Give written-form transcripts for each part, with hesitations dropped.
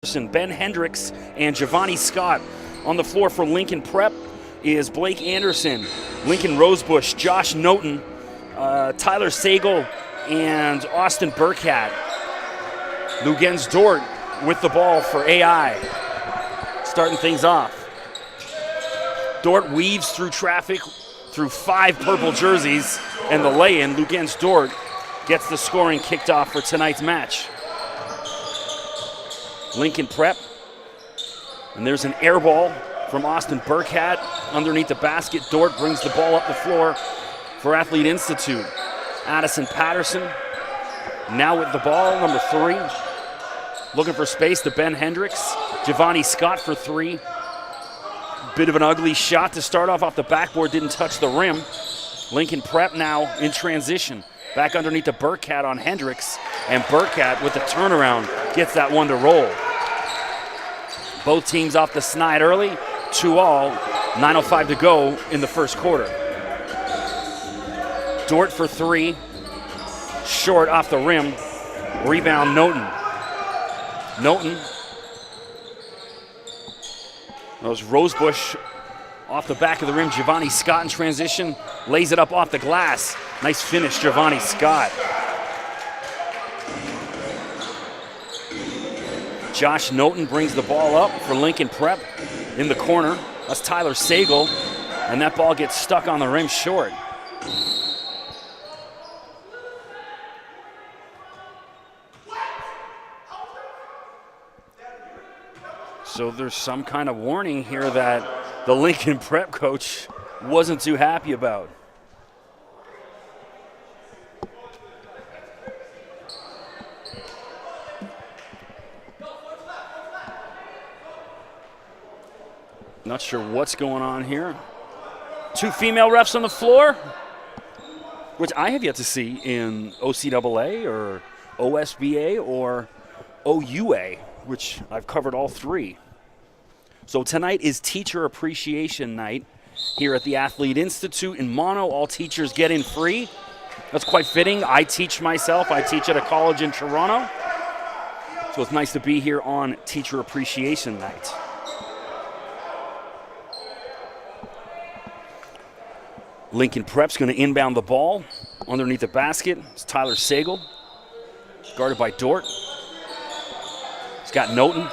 Ben Hendricks and Giovanni Scott. On the floor for Lincoln Prep is Blake Anderson, Lincoln Rosebush, Josh Noten, Tyler Sagal, and Austin Burkhat. Lugens Dort with the ball for AI, starting things off. Dort weaves through traffic, through 5 purple jerseys, and the lay-in. Lugens Dort gets the scoring kicked off for tonight's match. Lincoln Prep, and there's an air ball from Austin Burkhat underneath the basket. Dort brings the ball up the floor for Athlete Institute. Addison Patterson now with the ball, number 3. Looking for space to Ben Hendricks. Giovanni Scott for 3. Bit of an ugly shot to start off the backboard, didn't touch the rim. Lincoln Prep now in transition. Back underneath the Burkhat on Hendricks, and Burkhat with the turnaround gets that one to roll. Both teams off the snide early, 2-all, 9:05 to go in the first quarter. Dort for 3, short off the rim, rebound Noten. Noten, that was Rosebush off the back of the rim. Giovanni Scott in transition, lays it up off the glass. Nice finish, Giovanni Scott. Josh Noten brings the ball up for Lincoln Prep in the corner. That's Tyler Sagal, and that ball gets stuck on the rim short. So there's some kind of warning here that the Lincoln Prep coach wasn't too happy about. Not sure what's going on here. 2 female refs on the floor, which I have yet to see in OCAA or OSBA or OUA, which I've covered all 3. So tonight is Teacher Appreciation Night here at the Athlete Institute in Mono. All teachers get in free. That's quite fitting. I teach myself. I teach at a college in Toronto. So it's nice to be here on Teacher Appreciation Night. Lincoln Prep's going to inbound the ball underneath the basket. It's Tyler Sagal, guarded by Dort. He's got Noten.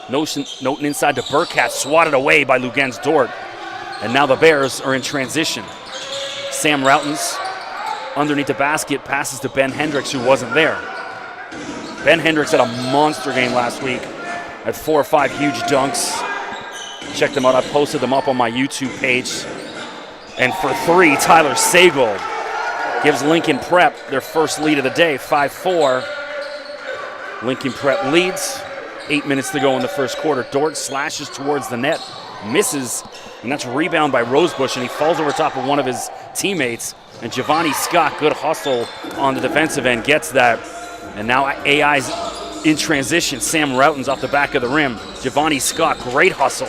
Noten inside to Burkhat, swatted away by Lugens Dort. And now the Bears are in transition. Sam Routens underneath the basket, passes to Ben Hendricks, who wasn't there. Ben Hendricks had a monster game last week, had 4 or 5 huge dunks. Check them out. I posted them up on my YouTube page. And for 3, Tyler Sagal gives Lincoln Prep their first lead of the day, 5-4. Lincoln Prep leads, 8 minutes to go in the first quarter. Dort slashes towards the net, misses, and that's a rebound by Rosebush, and he falls over top of one of his teammates. And Giovanni Scott, good hustle on the defensive end, gets that. And now AI's in transition. Sam Routens off the back of the rim. Giovanni Scott, great hustle.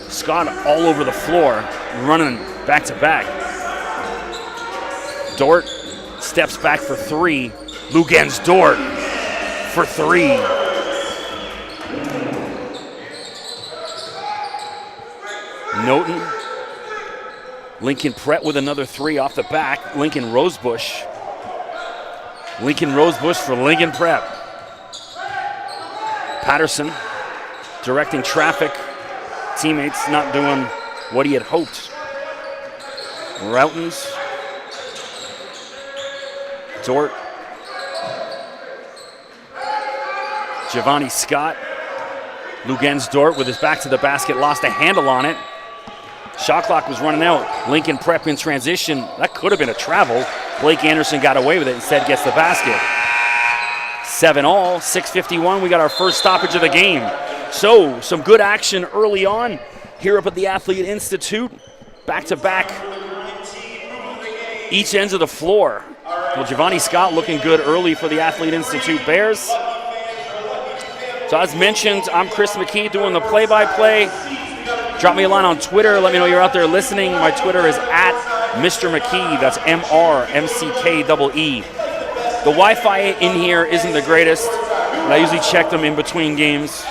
Scott all over the floor, running back to back. Dort steps back for 3. Lugens Dort for 3. Noten. Lincoln Prep with another 3 off the back. Lincoln Rosebush. Lincoln Rosebush for Lincoln Prep. Patterson directing traffic. Teammates not doing what he had hoped. Routens. Dort. Giovanni Scott. Lugens Dort with his back to the basket, lost a handle on it. Shot clock was running out. Lincoln Prep in transition. That could have been a travel. Blake Anderson got away with it, instead gets the basket. 7-all, 6:51. We got our first stoppage of the game. So, some good action early on here up at the Athlete Institute. Back-to-back each ends of the floor. Well, Giovanni Scott looking good early for the Athlete Institute Bears. So as mentioned, I'm Chris McKee doing the play-by-play. Drop me a line on Twitter. Let me know you're out there listening. My Twitter is at Mr. McKee. That's MRMCKEE. The Wi-Fi in here isn't the greatest. And I usually check them in between games.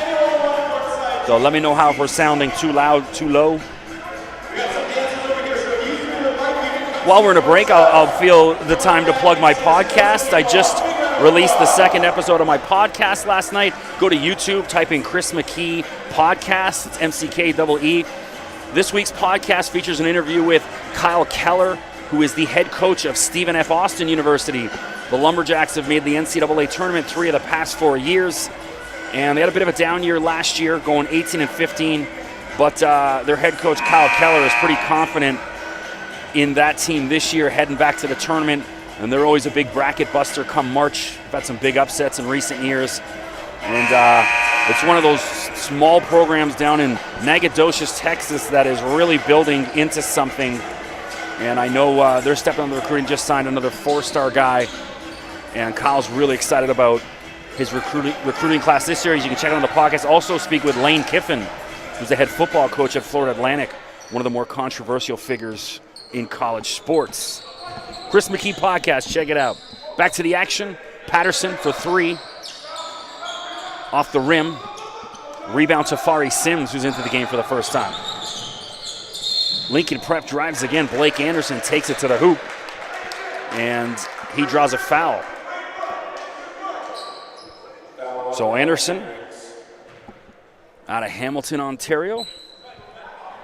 So let me know how if we're sounding too loud, too low. While we're in a break, I'll feel the time to plug my podcast. I just released the second episode of my podcast last night. Go to YouTube, type in Chris McKee Podcast. It's MCKEE. This week's podcast features an interview with Kyle Keller, who is the head coach of Stephen F. Austin University. The Lumberjacks have made the NCAA tournament 3 of the past 4 years, and they had a bit of a down year last year, going 18-15, but their head coach, Kyle Keller, is pretty confident in that team this year, heading back to the tournament, and they're always a big bracket buster come March. We've had some big upsets in recent years, and it's one of those small programs down in Nacogdoches, Texas, that is really building into something, and I know they're stepping on the recruiting, just signed another 4-star guy, and Kyle's really excited about his recruiting class this year. As you can check out on the podcast. Also speak with Lane Kiffin, who's the head football coach at Florida Atlantic, one of the more controversial figures in college sports. Chris McKee Podcast, check it out. Back to the action. Patterson for 3. Off the rim. Rebound to Fari Sims, who's into the game for the first time. Lincoln Prep drives again. Blake Anderson takes it to the hoop, and he draws a foul. So Anderson, out of Hamilton, Ontario,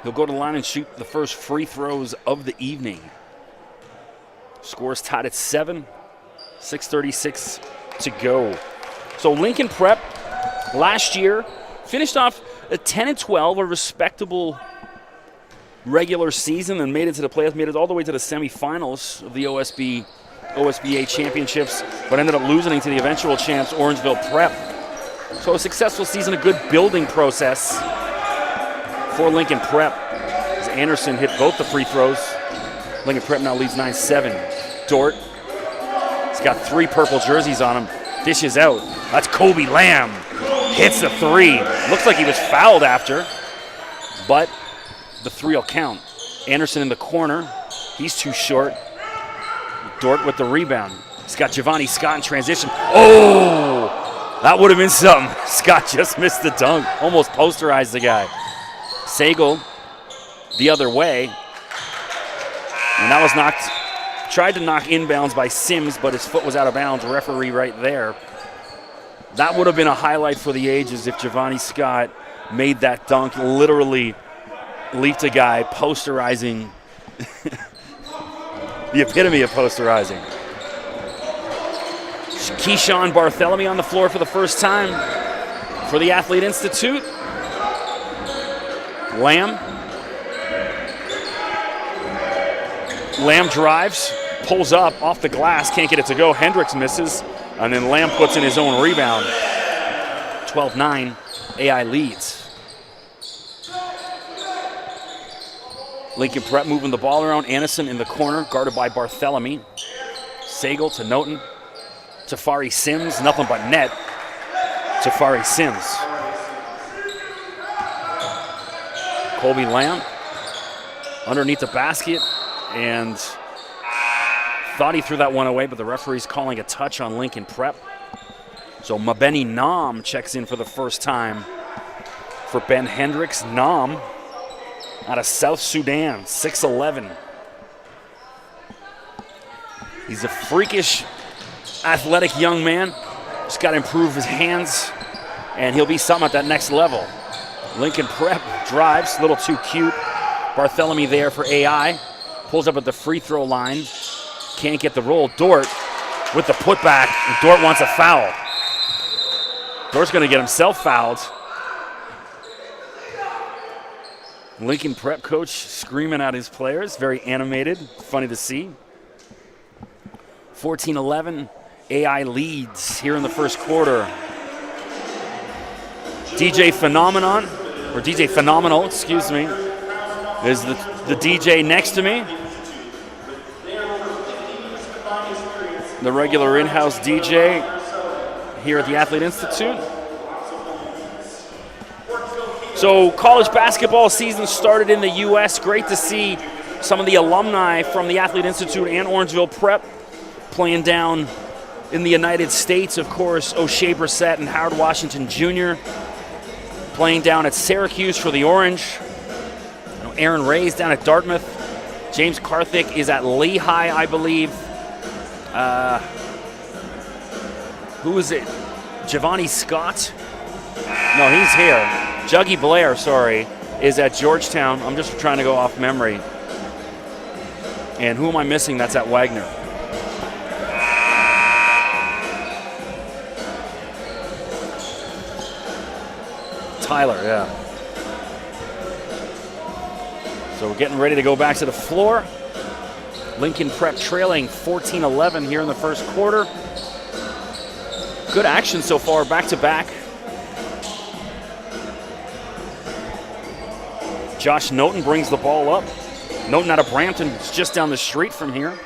he'll go to the line and shoot the first free throws of the evening. Scores tied at 7, 6:36 to go. So Lincoln Prep last year finished off at 10-12, a respectable regular season, and made it to the playoffs, made it all the way to the semifinals of the OSBA championships, but ended up losing to the eventual champs, Orangeville Prep. So a successful season, a good building process for Lincoln Prep, as Anderson hit both the free throws. Lincoln Prep now leads 9-7. Dort, he's got 3 purple jerseys on him, dishes out. That's Kobe Lamb, hits the 3. Looks like he was fouled after, but the 3 will count. Anderson in the corner, he's too short. Dort with the rebound. He's got Giovanni Scott in transition. Oh, that would have been something. Scott just missed the dunk, almost posterized the guy. Sagal the other way, and that was tried to knock inbounds by Sims, but his foot was out of bounds. Referee right there. That would have been a highlight for the ages if Giovanni Scott made that dunk, literally leaped a guy, posterizing. The epitome of posterizing. Keyshawn Barthélemy on the floor for the first time for the Athlete Institute. Lamb drives, pulls up off the glass, can't get it to go. Hendricks misses, and then Lamb puts in his own rebound. 12-9, AI leads. Lincoln Prep moving the ball around. Anderson in the corner, guarded by Barthélemy. Sagal to Noten. Tafari Sims, nothing but net. Tafari Sims. Colby Lamb underneath the basket, and thought he threw that one away, but the referee's calling a touch on Lincoln Prep. So Mabeni Nam checks in for the first time for Ben Hendricks. Nam out of South Sudan, 6'11". He's a freakish, athletic young man. Just got to improve his hands, and he'll be something at that next level. Lincoln Prep drives, a little too cute. Barthélemy there for AI. Pulls up at the free throw line. Can't get the roll. Dort with the putback, and Dort wants a foul. Dort's going to get himself fouled. Lincoln Prep coach screaming at his players. Very animated. Funny to see. 14-11. AI leads here in the first quarter. DJ Phenomenal, excuse me, is the DJ next to me. The regular in-house DJ here at the Athlete Institute. So college basketball season started in the U.S. Great to see some of the alumni from the Athlete Institute and Orangeville Prep playing down In the United States, of course, O'Shea Brissett and Howard Washington Jr. playing down at Syracuse for the Orange. Aaron Ray's down at Dartmouth. James Karthik is at Lehigh, I believe. Who is it? Giovanni Scott? No, he's here. Juggy Blair, sorry, is at Georgetown. I'm just trying to go off memory. And who am I missing? That's at Wagner. Tyler, yeah. So we're getting ready to go back to the floor. Lincoln Prep trailing 14-11 here in the first quarter. Good action so far, back-to-back. Josh Noten brings the ball up. Noten out of Brampton, it's just down the street from here,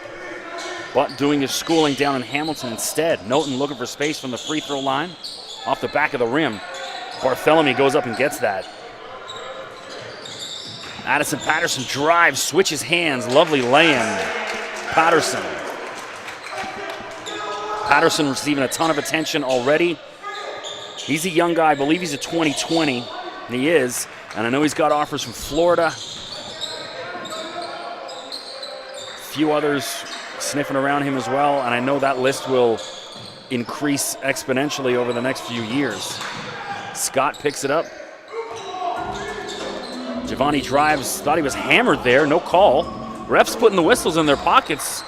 but doing his schooling down in Hamilton instead. Noten looking for space from the free throw line, off the back of the rim. Bartholomew goes up and gets that. Addison Patterson drives, switches hands, lovely lay-in. Patterson receiving a ton of attention already. He's a young guy, I believe he's a 2020, and he is. And I know he's got offers from Florida. A few others sniffing around him as well, and I know that list will increase exponentially over the next few years. Scott picks it up. Giovanni drives, thought he was hammered there, no call. Refs putting the whistles in their pockets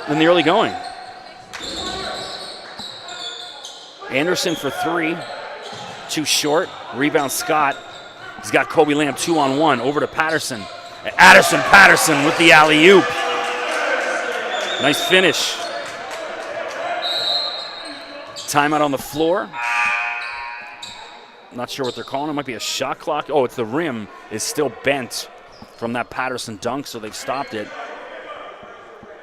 in the early going. Anderson for three, too short. Rebound Scott. He's got Kobe Lamb 2-on-1 over to Patterson. Addison Patterson with the alley-oop. Nice finish. Timeout on the floor. Not sure what they're calling. It might be a shot clock. Oh, it's the rim is still bent from that Patterson dunk, so they've stopped it.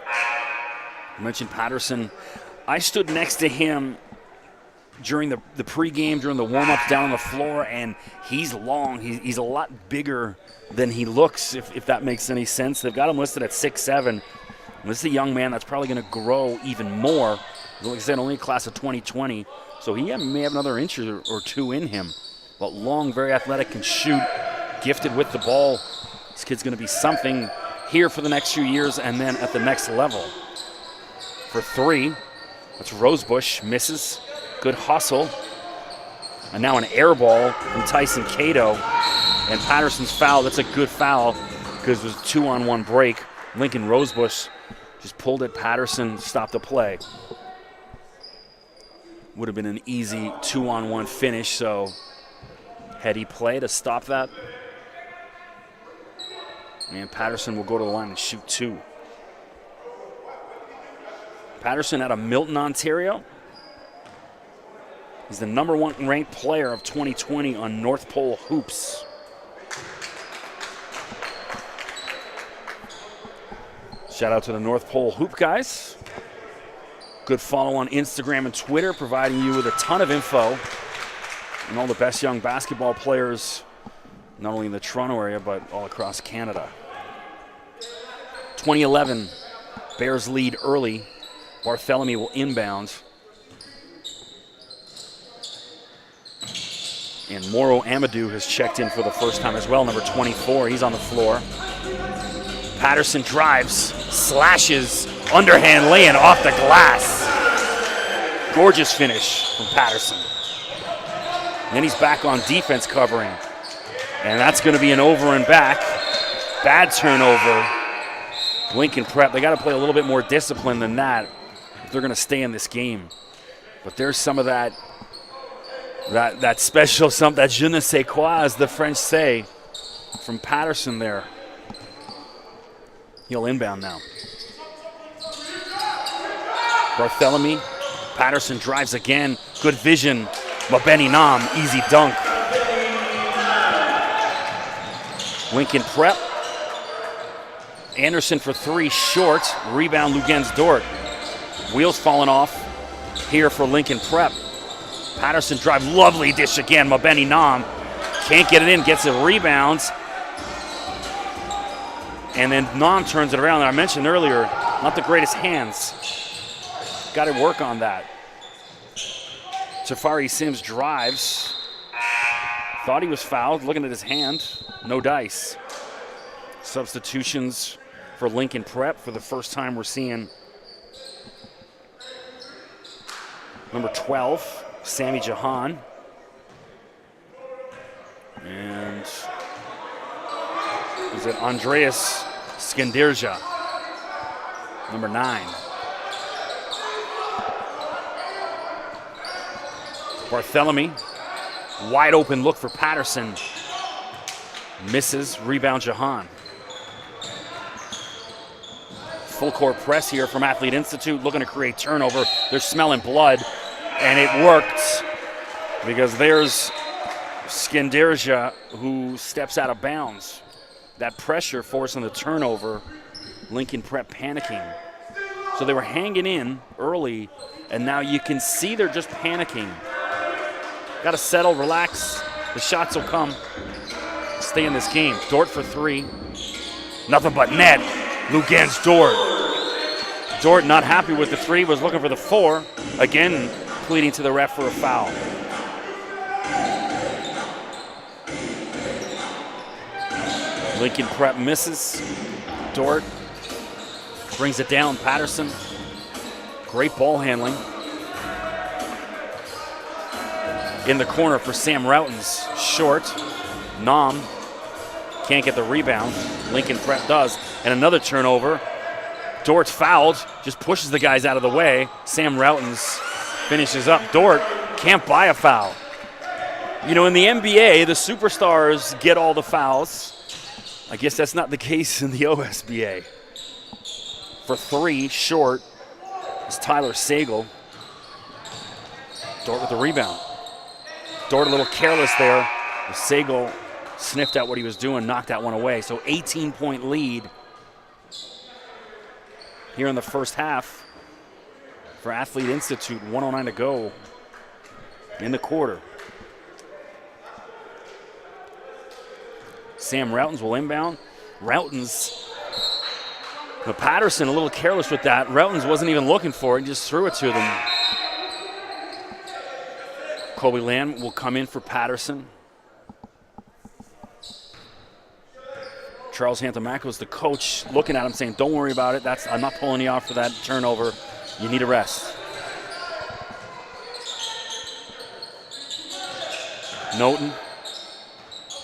I mentioned Patterson. I stood next to him during the pregame, during the warm-ups down on the floor, and he's long. He's a lot bigger than he looks, if that makes any sense. They've got him listed at 6'7". This is a young man that's probably going to grow even more. Like I said, only a class of 2020, so he may have another inch or two in him. But long, very athletic, can shoot, gifted with the ball. This kid's going to be something here for the next few years and then at the next level. For three, that's Rosebush, misses. Good hustle. And now an air ball from Tyson Cato. And Patterson's foul. That's a good foul because it was a 2-on-1 break. Lincoln Rosebush just pulled it. Patterson stopped the play. Would have been an easy 2-on-1 finish, so heady play to stop that. And Patterson will go to the line and shoot two. Patterson out of Milton, Ontario. He's the #1 ranked player of 2020 on North Pole Hoops. Shout out to the North Pole Hoop guys. Good follow on Instagram and Twitter, providing you with a ton of info and all the best young basketball players, not only in the Toronto area, but all across Canada. 2011, Bears lead early. Bartholomew will inbound. And Moro Amadou has checked in for the first time as well, number 24. He's on the floor. Patterson drives, slashes, underhand lay-in off the glass. Gorgeous finish from Patterson. And then he's back on defense covering. And that's going to be an over and back. Bad turnover. Lincoln Prep, they got to play a little bit more discipline than that if they're going to stay in this game. But there's some of that special something, that je ne sais quoi, as the French say, from Patterson there. He'll inbound now. Bartholomew, Patterson drives again. Good vision. Mabeni Nam, easy dunk. Lincoln Prep. Anderson for three, short. Rebound, Lugens Dort. Wheels falling off here for Lincoln Prep. Patterson drive, lovely dish again. Mabeni Nam can't get it in, gets a rebound. And then Nam turns it around. And I mentioned earlier, not the greatest hands. got to work on that. Jafari Sims drives. Thought he was fouled, looking at his hand. No dice. Substitutions for Lincoln Prep. For the first time we're seeing number 12, Sammy Jahan. And is it Andreas Skendirja, number 9. Barthélemy, wide open look for Patterson. Misses, rebound Jahan. Full court press here from Athlete Institute, looking to create turnover. They're smelling blood, and it worked because there's Skendirja who steps out of bounds. That pressure forcing the turnover, Lincoln Prep panicking. So they were hanging in early, and now you can see they're just panicking. Got to settle, relax. The shots will come. Stay in this game. Dort for 3. Nothing but net. Lugan's Dort. Dort not happy with the 3, was looking for the 4. Again, pleading to the ref for a foul. Lincoln Prep misses. Dort brings it down. Patterson. Great ball handling. In the corner for Sam Routens. Short. Nom can't get the rebound. Lincoln Prep does. And another turnover. Dort's fouled. Just pushes the guys out of the way. Sam Routens finishes up. Dort can't buy a foul. You know, in the NBA, the superstars get all the fouls. I guess that's not the case in the OSBA. For 3, short, is Tyler Sagal. Dort with the rebound. Dort a little careless there. Sagal sniffed at what he was doing, knocked that one away. So 18-point lead here in the first half for Athlete Institute. 1:09 to go in the quarter. Sam Routens will inbound. Routens, Patterson a little careless with that. Routens wasn't even looking for it, he just threw it to them. Kobe Land will come in for Patterson. Charles Hantamako is the coach, looking at him saying, don't worry about it. I'm not pulling you off for that turnover. You need a rest. Noten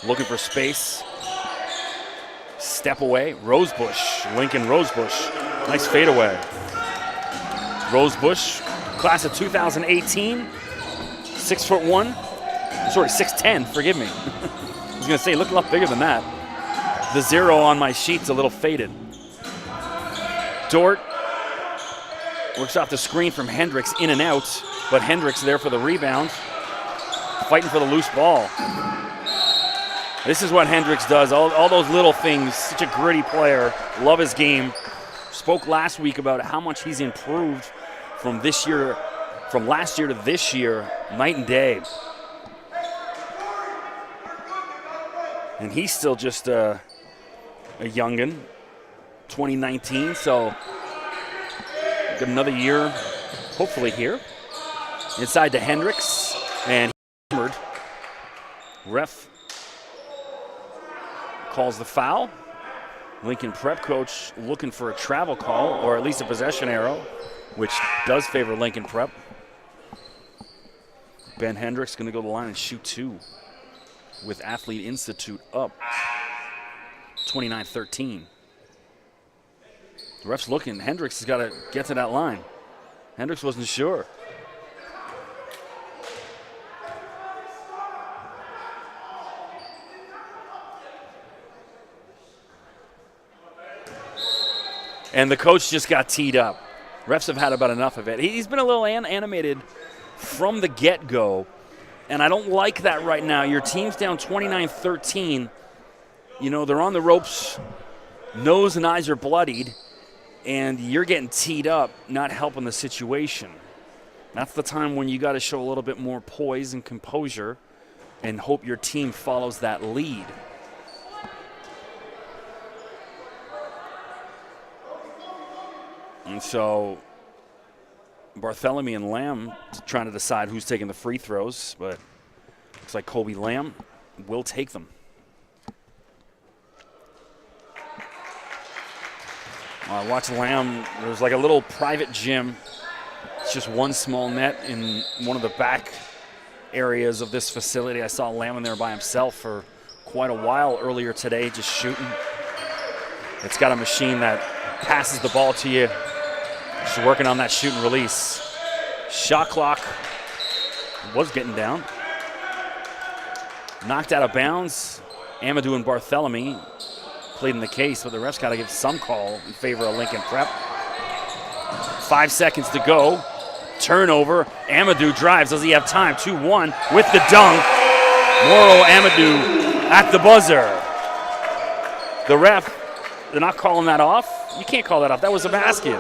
looking for space. Step away. Rosebush, Lincoln Rosebush. Nice fadeaway. Rosebush, class of 2018. 6'1", sorry, 6'10", forgive me. I was gonna say, look a lot bigger than that. The 0 on my sheet's a little faded. Dort works off the screen from Hendricks, in and out, but Hendricks there for the rebound, fighting for the loose ball. This is what Hendricks does, all those little things, such a gritty player, love his game. Spoke last week about how much he's improved from this year, from last year to this year, night and day. And he's still just a youngin', 2019, so got another year, hopefully here. Inside to Hendricks, and he hammered. Ref calls the foul. Lincoln Prep coach looking for a travel call, or at least a possession arrow, which does favor Lincoln Prep. Ben Hendricks going to go to the line and shoot 2 with Athlete Institute up 29-13. The ref's looking. Hendricks has got to get to that line. Hendricks wasn't sure. And the coach just got teed up. Refs have had about enough of it. He's been a little animated from the get-go, and I don't like that right now. Your team's down 29-13. You know, they're on the ropes. Nose and eyes are bloodied, and you're getting teed up, not helping the situation. That's the time when you got to show a little bit more poise and composure and hope your team follows that lead. And so Barthélemy and Lamb trying to decide who's taking the free throws, but looks like Kobe Lamb will take them. Watch Lamb. There's like a little private gym. It's just one small net in one of the back areas of this facility. I saw Lamb in there by himself for quite a while earlier today, just shooting. It's got a machine that passes the ball to you. Just working on that shoot and release. Shot clock was getting down. Knocked out of bounds. Amadou and Barthélemy played in the case, but the refs got to give some call in favor of Lincoln Prep. 5 seconds to go. Turnover. Amadou drives. Does he have time? 2-1 with the dunk. Moro Amadou at the buzzer. The ref, they're not calling that off. You can't call that off. That was a basket.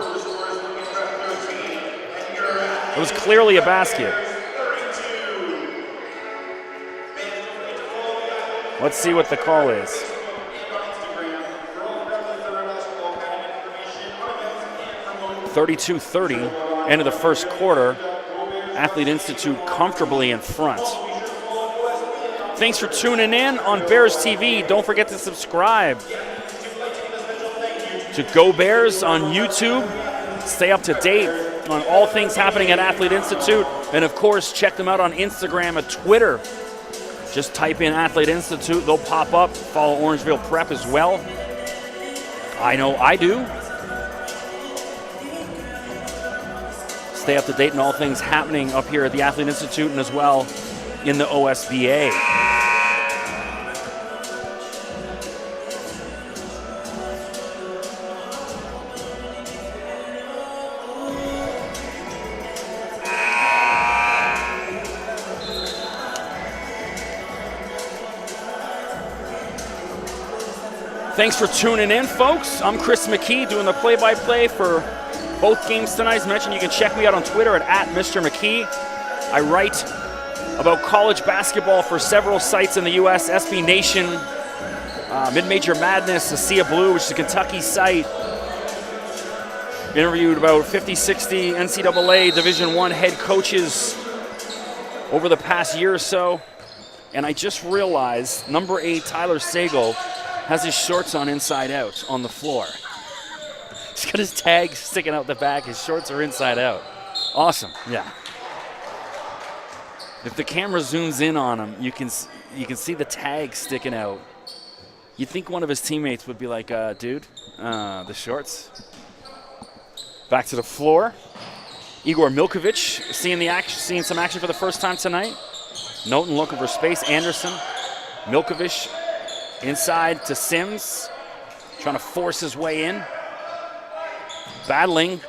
It was clearly a basket. Let's see what the call is. (32-30), end of the first quarter. Athlete Institute comfortably in front. Thanks for tuning in on Bears TV. Don't forget to subscribe to Go Bears on YouTube. Stay up to date on all things happening at Athlete Institute. And of course, check them out on Instagram and Twitter. Just type in Athlete Institute, they'll pop up. Follow Orangeville Prep as well. I know I do. Stay up to date on all things happening up here at the Athlete Institute and as well in the OSBA. Thanks for tuning in, folks. I'm Chris McKee doing the play-by-play for both games tonight. As mentioned, you can check me out on Twitter at Mr. McKee. I write about college basketball for several sites in the U.S. SB Nation, Mid-Major Madness, Acia Blue, which is a Kentucky site. Interviewed about 50, 60 NCAA Division I head coaches over the past year or so. And I just realized number 8, Tyler Sagal, has his shorts on inside out on the floor. He's got his tag sticking out the back. His shorts are inside out. Awesome, yeah. If the camera zooms in on him, you can see the tag sticking out. You'd think one of his teammates would be like, dude, the shorts. Back to the floor. Igor Milkovic seeing some action for the first time tonight. Noten looking for space. Anderson, Milkovic inside to Sims, trying to force his way in. Battling.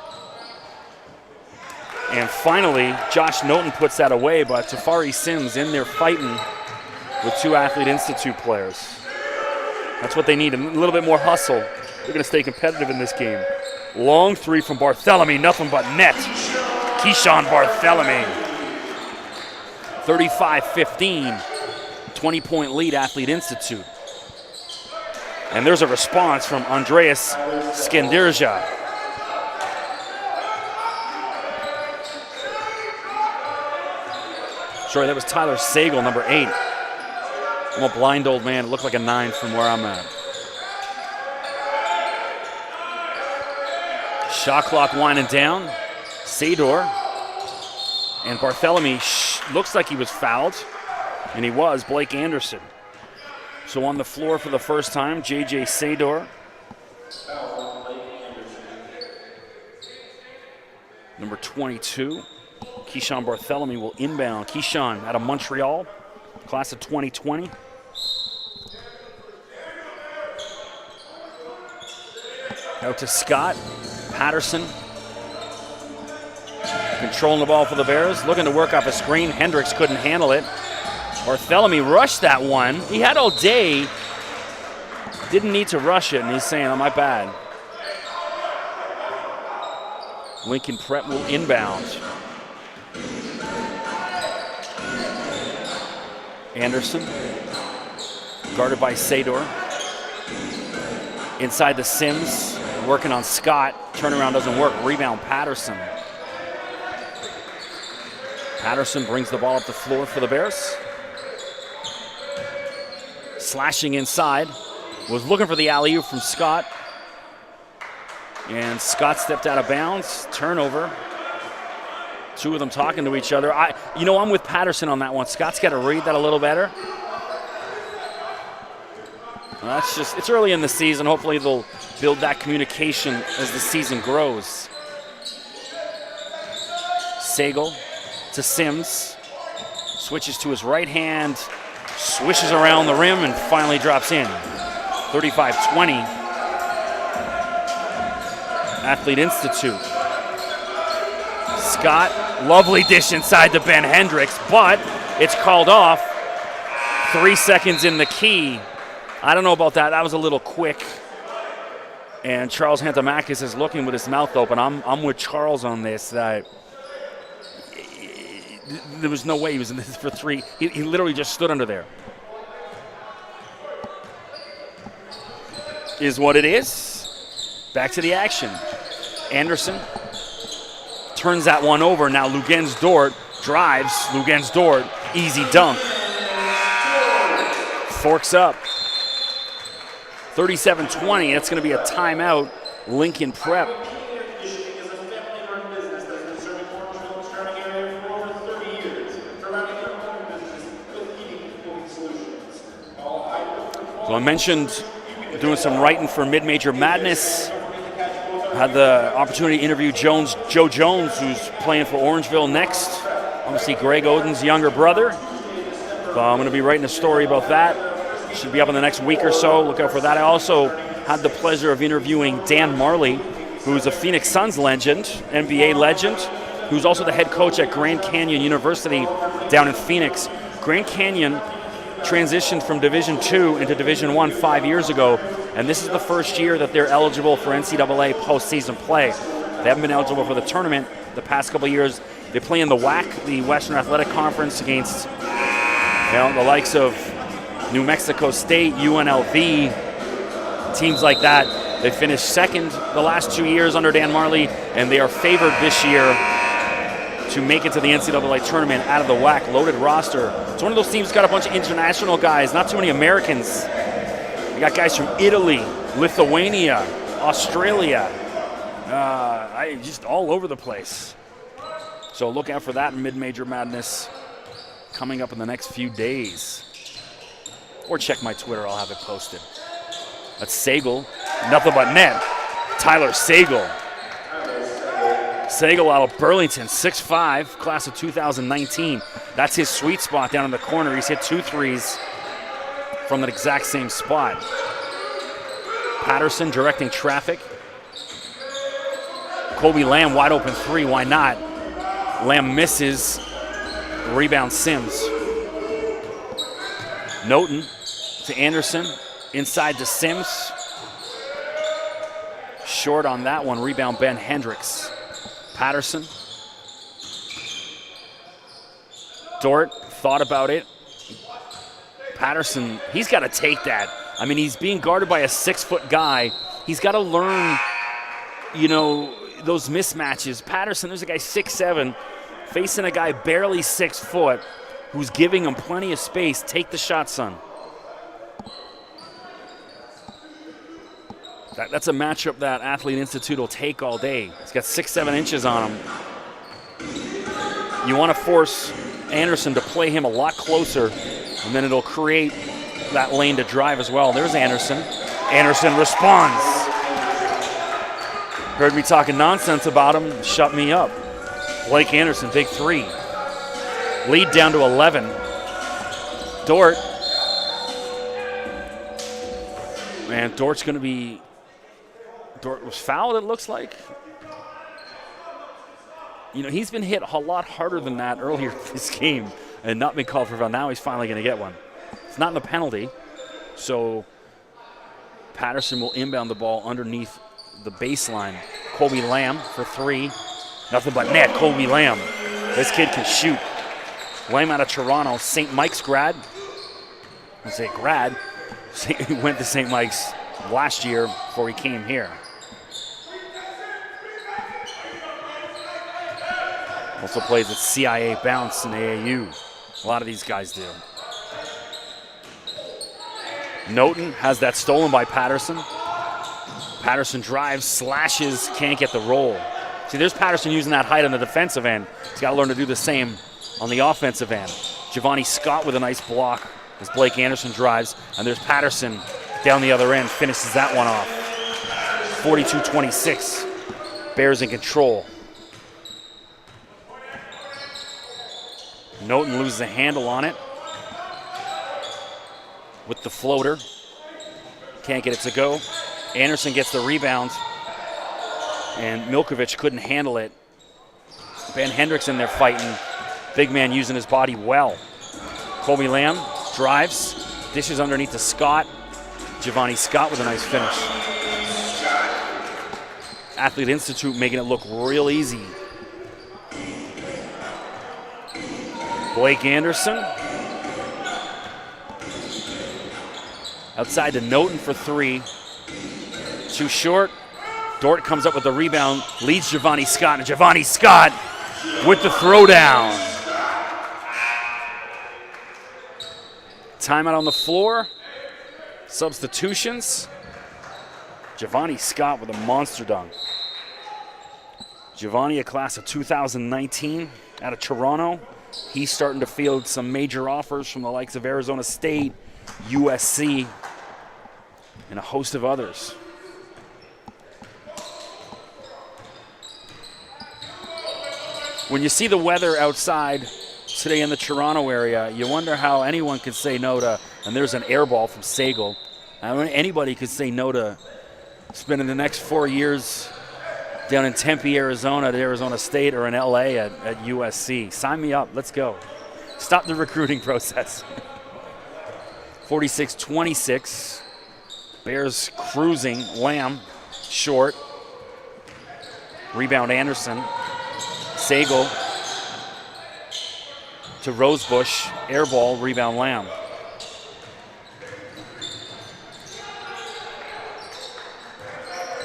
And finally, Josh Noten puts that away, but Tafari Sims in there fighting with 2 Athlete Institute players. That's what they need, a little bit more hustle. They're going to stay competitive in this game. Long 3 from Barthélemy, nothing but net. Keyshawn Barthélemy. 35-15, 20-point lead, Athlete Institute. And there's a response from Andreas Skendirja. Sorry, that was Tyler Sagal, number 8. I'm a blind old man. It looked like a 9 from where I'm at. Shot clock winding down. Sador. And Barthélemy looks like he was fouled. And he was, Blake Anderson. So on the floor for the first time, J.J. Sador. Number 22. Keyshawn Barthélemy will inbound. Keyshawn out of Montreal, class of 2020. Out to Scott. Patterson. Controlling the ball for the Bears. Looking to work off a screen. Hendricks couldn't handle it. Barthélemy rushed that one. He had all day. Didn't need to rush it, and he's saying, oh, my bad. Lincoln Prep will inbound. Anderson, guarded by Sador. Inside the Sims, working on Scott. Turnaround doesn't work. Rebound Patterson. Patterson brings the ball up the floor for the Bears. Slashing inside. Was looking for the alley-oop from Scott. And Scott stepped out of bounds. Turnover. Two of them talking to each other. I'm with Patterson on that one. Scott's got to read that a little better. It's early in the season. Hopefully they'll build that communication as the season grows. Sagel to Sims. Switches to his right hand. Swishes around the rim and finally drops in. 35-20. Athlete Institute. Scott, lovely dish inside to Ben Hendricks, but it's called off. 3 seconds in the key. I don't know about that. That was a little quick. And Charles Hantamakis is looking with his mouth open. I'm with Charles on this. That there was no way he was in this for three. He literally just stood under there. Is what it is. Back to the action. Anderson turns that one over. Now Lugens Dort drives. Lugens Dort, easy dunk. Forks up. 37-20. That's going to be a timeout. Lincoln Prep. So I mentioned doing some writing for Mid-Major Madness. Had the opportunity to interview Joe Jones, who's playing for Orangeville next. Obviously Greg Oden's younger brother. So I'm going to be writing a story about that. Should be up in the next week or so. Look out for that. I also had the pleasure of interviewing Dan Marley, who's a Phoenix Suns legend, NBA legend, who's also the head coach at Grand Canyon University down in Phoenix. Grand Canyon transitioned from Division II into Division I 5 years ago, and this is the first year that they're eligible for NCAA postseason play. They haven't been eligible for the tournament the past couple of years. They play in the WAC, the Western Athletic Conference, against the likes of New Mexico State, UNLV, teams like that. They finished second the last 2 years under Dan Marley, and they are favored this year to make it to the NCAA tournament out of the WAC. Loaded roster. It's one of those teams that's got a bunch of international guys, not too many Americans. You got guys from Italy, Lithuania, Australia, just all over the place. So look out for that in Mid-Major Madness coming up in the next few days. Or check my Twitter, I'll have it posted. That's Sagel, nothing but net. Tyler Sagel. Sagel out of Burlington, 6'5", class of 2019. That's his sweet spot down in the corner. He's hit 2 threes from that exact same spot. Patterson directing traffic. Kobe Lamb, wide open 3, why not? Lamb misses. Rebound Sims. Noten to Anderson, inside to Sims. Short on that one, rebound Ben Hendricks. Patterson. Dort thought about it. Patterson, he's got to take that. I mean, he's being guarded by a 6-foot guy. He's got to learn, those mismatches. Patterson, there's a guy 6'7", facing a guy barely 6 foot, who's giving him plenty of space. Take the shot, son. That's a matchup that Athlete Institute will take all day. He's got 6-7 inches on him. You want to force Anderson to play him a lot closer, and then it'll create that lane to drive as well. There's Anderson. Anderson responds. Heard me talking nonsense about him, shut me up. Blake Anderson, big 3. Lead down to 11. Dort. Man, Dort's going to be... Dort was fouled, it looks like. He's been hit a lot harder than that earlier this game and not been called for foul. Now he's finally going to get one. It's not in the penalty, so Patterson will inbound the ball underneath the baseline. Kobe Lamb for 3. Nothing but net. Kobe Lamb. This kid can shoot. Lamb out of Toronto, St. Mike's grad. I say grad. He went to St. Mike's last year before he came here. Also plays at CIA Bounce in AAU. A lot of these guys do. Noten has that stolen by Patterson. Patterson drives, slashes, can't get the roll. See, there's Patterson using that height on the defensive end. He's got to learn to do the same on the offensive end. Giovanni Scott with a nice block as Blake Anderson drives. And there's Patterson down the other end, finishes that one off. 42-26. Bears in control. Noten loses a handle on it with the floater. Can't get it to go. Anderson gets the rebound, and Milkovic couldn't handle it. Ben Hendricks in there fighting. Big man using his body well. Colby Lamb drives, dishes underneath to Scott. Giovanni Scott with a nice finish. Athlete Institute making it look real easy. Blake Anderson. Outside to Noten for three. Too short. Dort comes up with the rebound, leads Giovanni Scott, and Giovanni Scott with the throwdown. Timeout on the floor. Substitutions. Giovanni Scott with a monster dunk. Giovanni, a class of 2019 out of Toronto. He's starting to field some major offers from the likes of Arizona State, USC, and a host of others. When you see the weather outside today in the Toronto area, you wonder how anyone could say no to, and there's an air ball from Sagal. I mean, anybody could say no to spending the next 4 years down in Tempe, Arizona at Arizona State or in LA at USC. Sign me up, let's go. Stop the recruiting process. 46-26, Bears cruising, Lamb, short. Rebound Anderson, Sagal to Rosebush, air ball, rebound Lamb.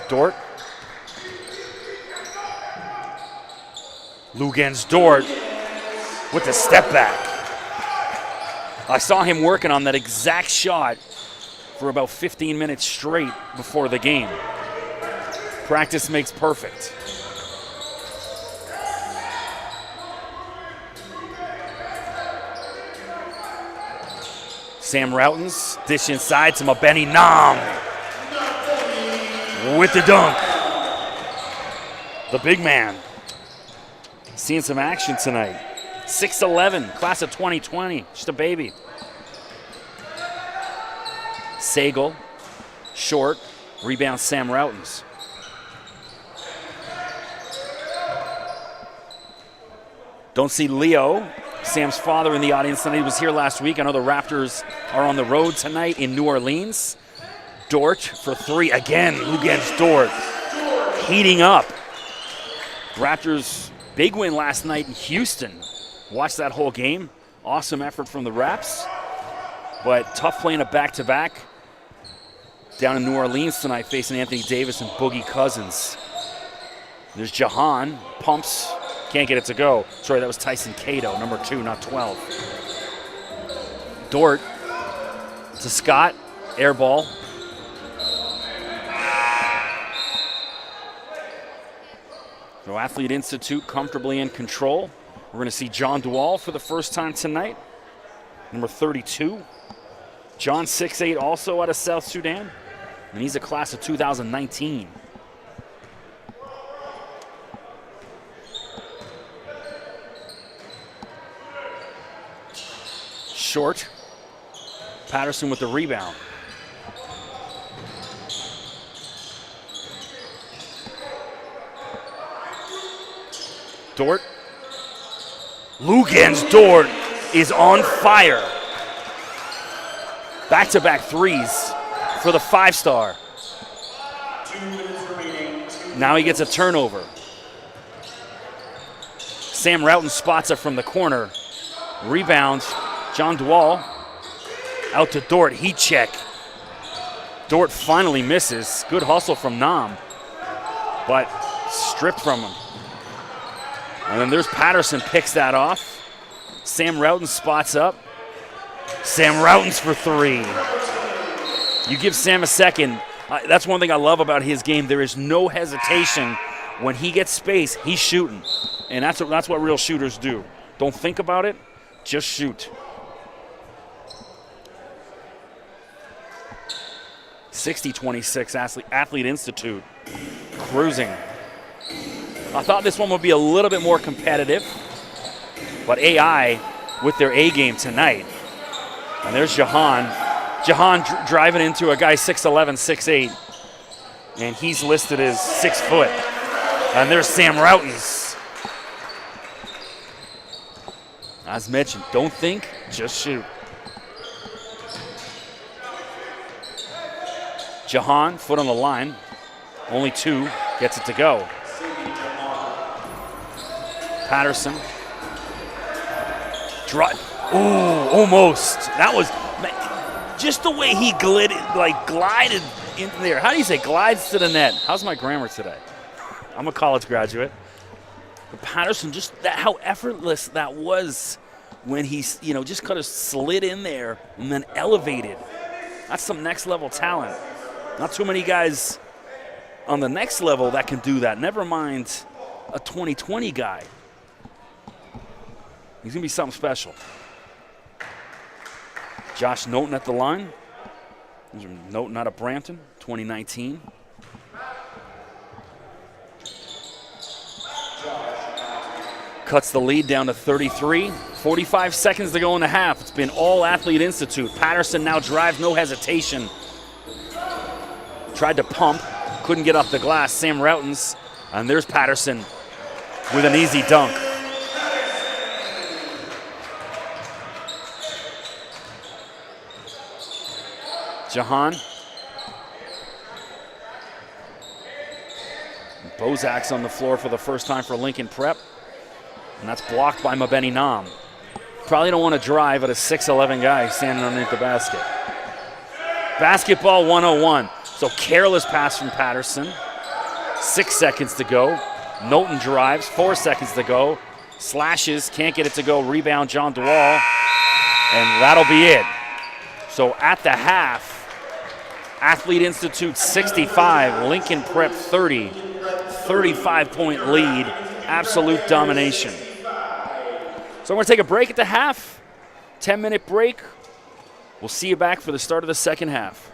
Dort. Lugens Dort with the step back. I saw him working on that exact shot for about 15 minutes straight before the game. Practice makes perfect. Sam Routens, dish inside to Mabeni Nam with the dunk. The big man. Seeing some action tonight. 6'11", class of 2020, just a baby. Sagal, short, rebound Sam Routens. Don't see Leo, Sam's father, in the audience tonight. He was here last week. I know the Raptors are on the road tonight in New Orleans. Dort for three again. Lugens Dort heating up. Raptors big win last night in Houston. Watched that whole game. Awesome effort from the Raps. But tough playing a back-to-back down in New Orleans tonight, facing Anthony Davis and Boogie Cousins. There's Jahan, pumps, can't get it to go. Sorry, that was Tyson Cato, number 2, not 12. Dort to Scott, air ball. So Athlete Institute comfortably in control. We're going to see John Dual for the first time tonight, number 32. John 6'8", also out of South Sudan, and he's a class of 2019. Short. Patterson with the rebound. Dort. Lugens Dort is on fire. Back-to-back threes for the 5-star. Now he gets a turnover. Sam Routen spots it from the corner. Rebounds. John Dual out to Dort. Heat check. Dort finally misses. Good hustle from Nam, but stripped from him. And then there's Patterson, picks that off. Sam Routon spots up. Sam Routon's for three. You give Sam a second. That's one thing I love about his game. There is no hesitation. When he gets space, he's shooting. And that's what real shooters do. Don't think about it, just shoot. 60-26, Athlete Institute cruising. I thought this one would be a little bit more competitive, but AI with their A game tonight. And there's Jahan. Jahan driving into a guy 6'11", 6'8", and he's listed as 6 foot. And there's Sam Routon. As mentioned, don't think, just shoot. Jahan, foot on the line, only 2, gets it to go. Patterson. Ooh, almost. That was just the way he glided in there. How do you say glides to the net? How's my grammar today? I'm a college graduate. But Patterson, just how effortless that was when he, just kind of slid in there and then elevated. That's some next level talent. Not too many guys on the next level that can do that. Never mind a 2020 guy. He's going to be something special. Josh Noten at the line. Noten out of Brampton, 2019. Cuts the lead down to 33. 45 seconds to go in the half. It's been all Athlete Institute. Patterson now drives, no hesitation. Tried to pump, couldn't get off the glass. Sam Routon, and there's Patterson with an easy dunk. Jahan. Bozak's on the floor for the first time for Lincoln Prep. And that's blocked by Mabeni Nam. Probably don't want to drive at a 6'11 guy standing underneath the basket. Basketball 101. So careless pass from Patterson. 6 seconds to go. Noten drives, 4 seconds to go. Slashes, can't get it to go. Rebound, John DeWall. And that'll be it. So at the half, Athlete Institute 65, Lincoln Prep 30. 35-point lead, absolute domination. So we're going to take a break at the half. 10-minute break. We'll see you back for the start of the second half.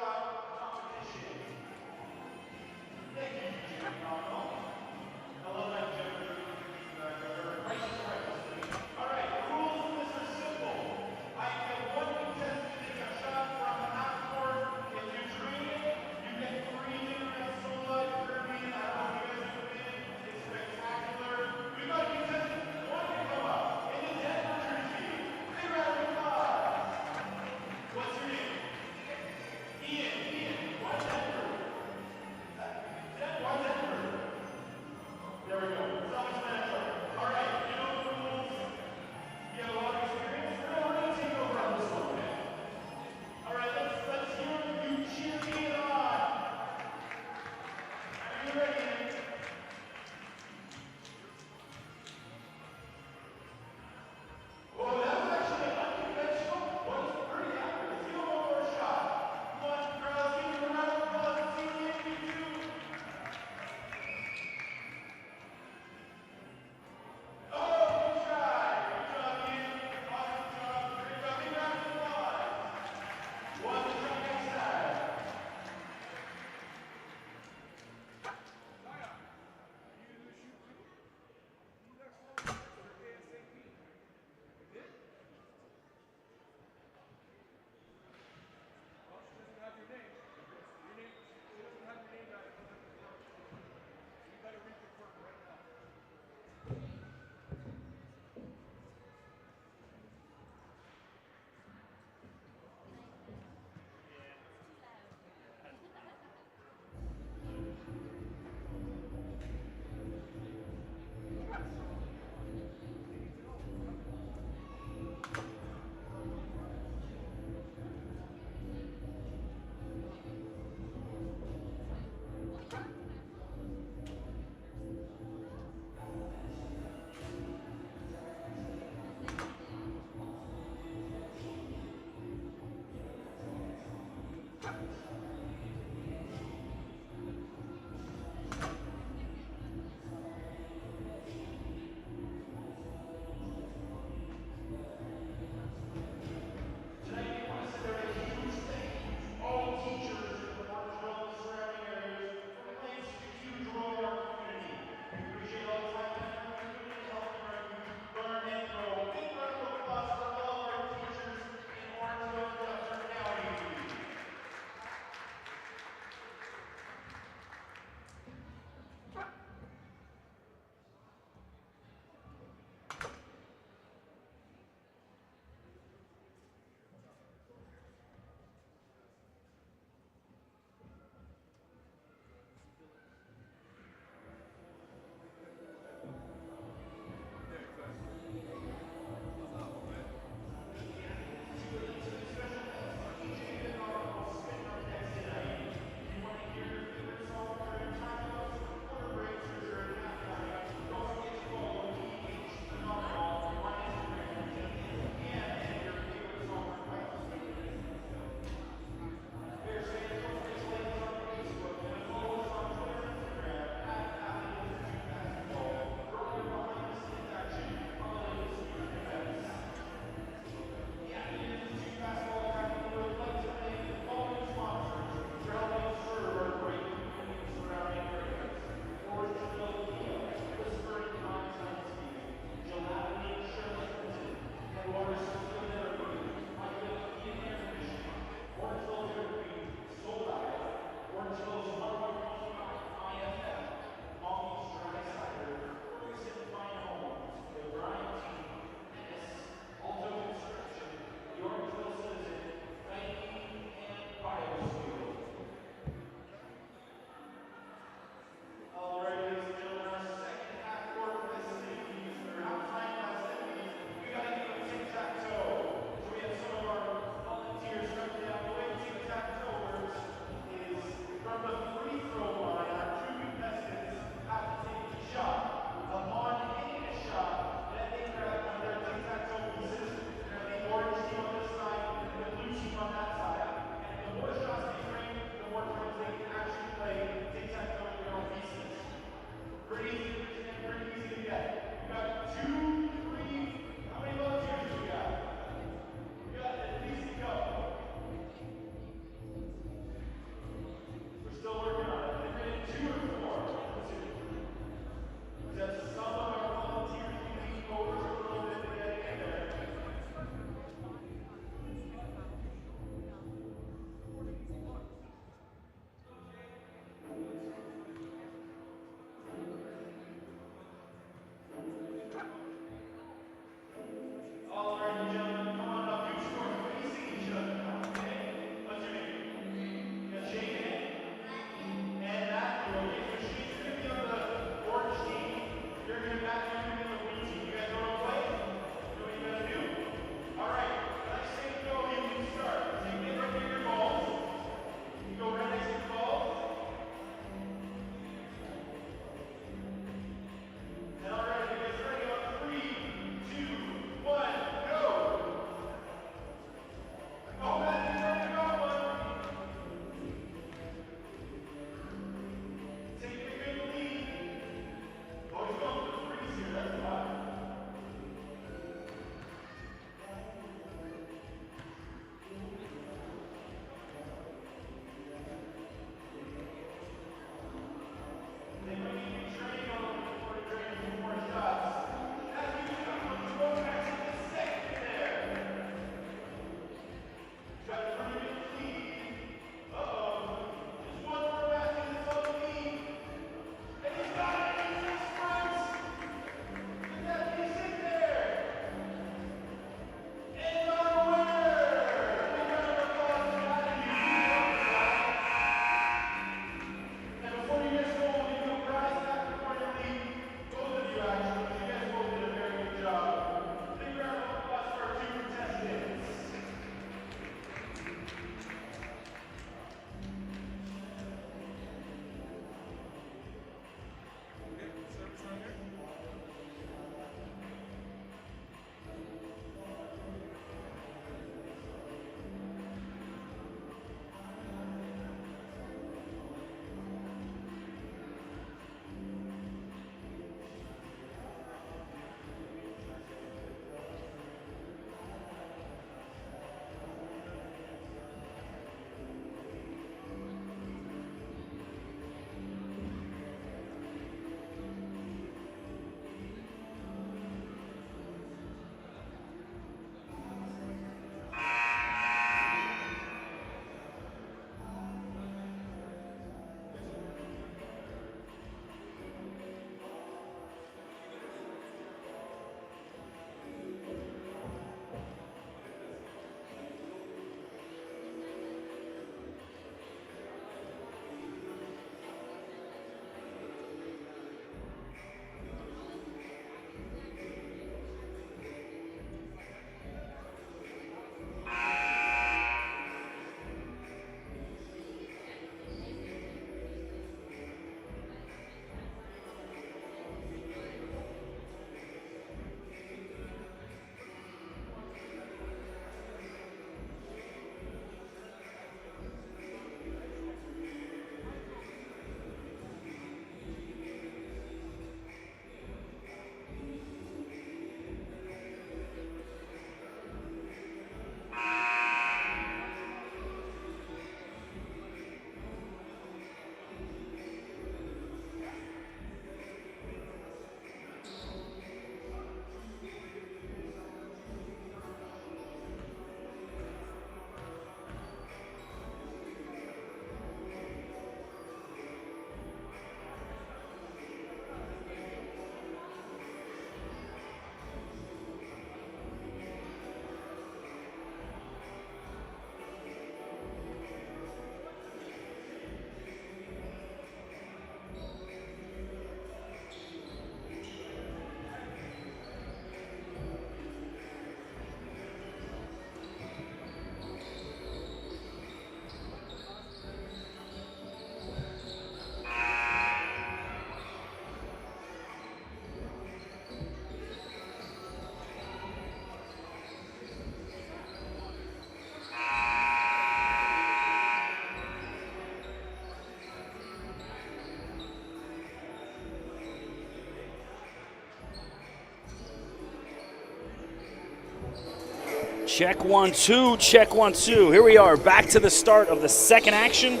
Check 1, 2, check 1, 2. Here we are, back to the start of the second action.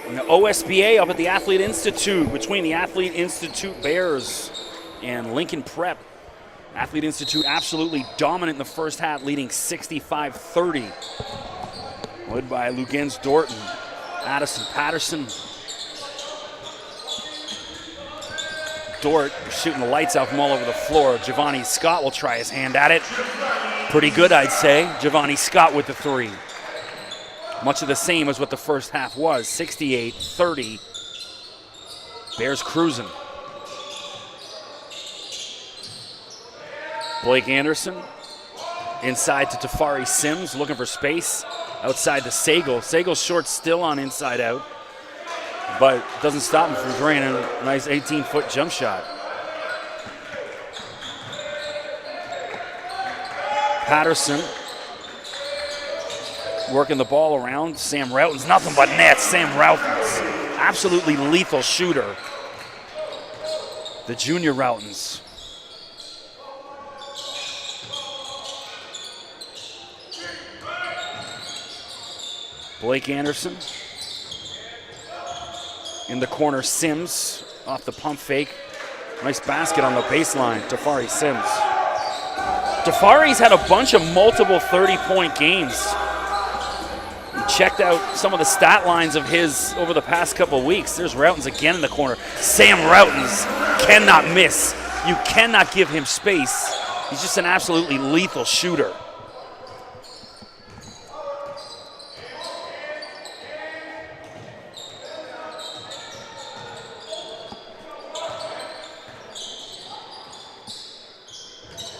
And the OSBA up at the Athlete Institute, between the Athlete Institute Bears and Lincoln Prep. Athlete Institute absolutely dominant in the first half, leading 65-30. Led by Lugens Dorton, Addison Patterson. Dort shooting the lights out from all over the floor. Giovanni Scott will try his hand at it. Pretty good, I'd say. Giovanni Scott with the three. Much of the same as what the first half was, 68-30. Bears cruising. Blake Anderson inside to Tafari Sims, looking for space outside to Sagal. Sagal's short still on inside out, but doesn't stop him from draining a nice 18-foot jump shot. Patterson working the ball around. Sam Routen's nothing but nets. Sam Routen's absolutely lethal shooter. The junior Routens. Blake Anderson. In the corner, Sims off the pump fake. Nice basket on the baseline, Tafari Sims. Tafari's had a bunch of multiple 30-point games. We checked out some of the stat lines of his over the past couple of weeks. There's Routens again in the corner. Sam Routens cannot miss. You cannot give him space. He's just an absolutely lethal shooter.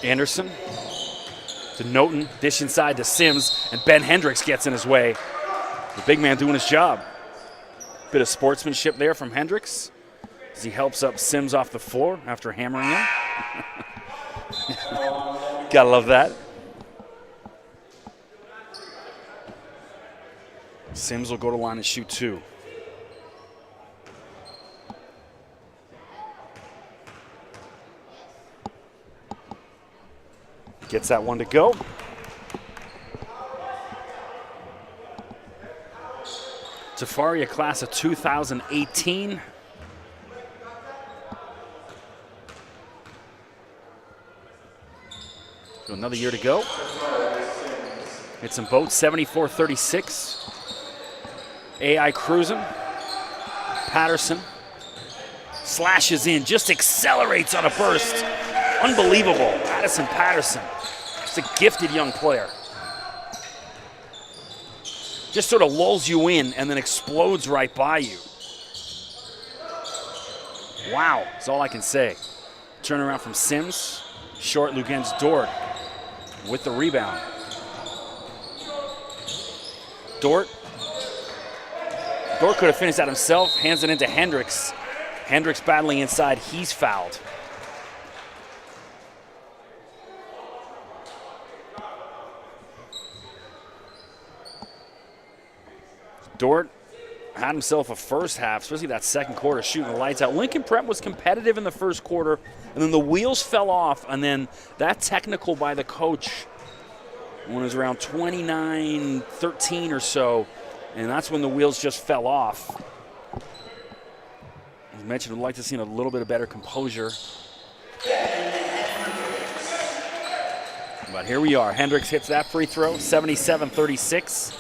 Anderson to Noten, dish inside to Sims, and Ben Hendricks gets in his way. The big man doing his job. Bit of sportsmanship there from Hendricks as he helps up Sims off the floor after hammering him. Gotta love that. Sims will go to line and shoot two. Gets that one to go. Tafari, a class of 2018. So another year to go. Hits them both, 74-36. AI cruising. Patterson slashes in, just accelerates on a burst. Unbelievable, Addison Patterson. Just a gifted young player. Just sort of lulls you in and then explodes right by you. Wow, that's all I can say. Turnaround from Sims. Short Lugens Dort with the rebound. Dort could have finished that himself, hands it into Hendricks. Hendricks battling inside, he's fouled. Dort had himself a first half, especially that second quarter, shooting the lights out. Lincoln Prep was competitive in the first quarter, and then the wheels fell off, and then that technical by the coach when it was around 29-13 or so, and that's when the wheels just fell off. As mentioned, I'd like to see a little bit of better composure. But here we are. Hendricks hits that free throw, 77-36.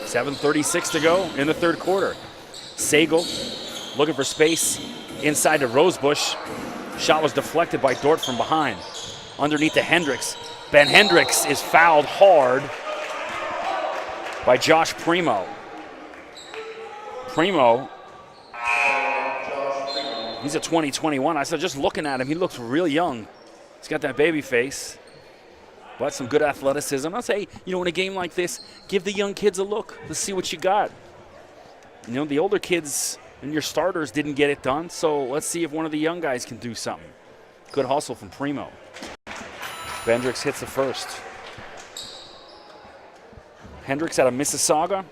7:36 to go in the third quarter. Sagal looking for space inside to Rosebush. Shot was deflected by Dort from behind. Underneath to Hendricks. Ben Hendricks is fouled hard by Josh Primo. Primo, he's a 2021. I said just looking at him, he looks real young. He's got that baby face. But some good athleticism. I'll say, in a game like this, give the young kids a look. Let's see what you got. The older kids and your starters didn't get it done, so let's see if one of the young guys can do something. Good hustle from Primo. Hendricks hits the first. Hendricks out of Mississauga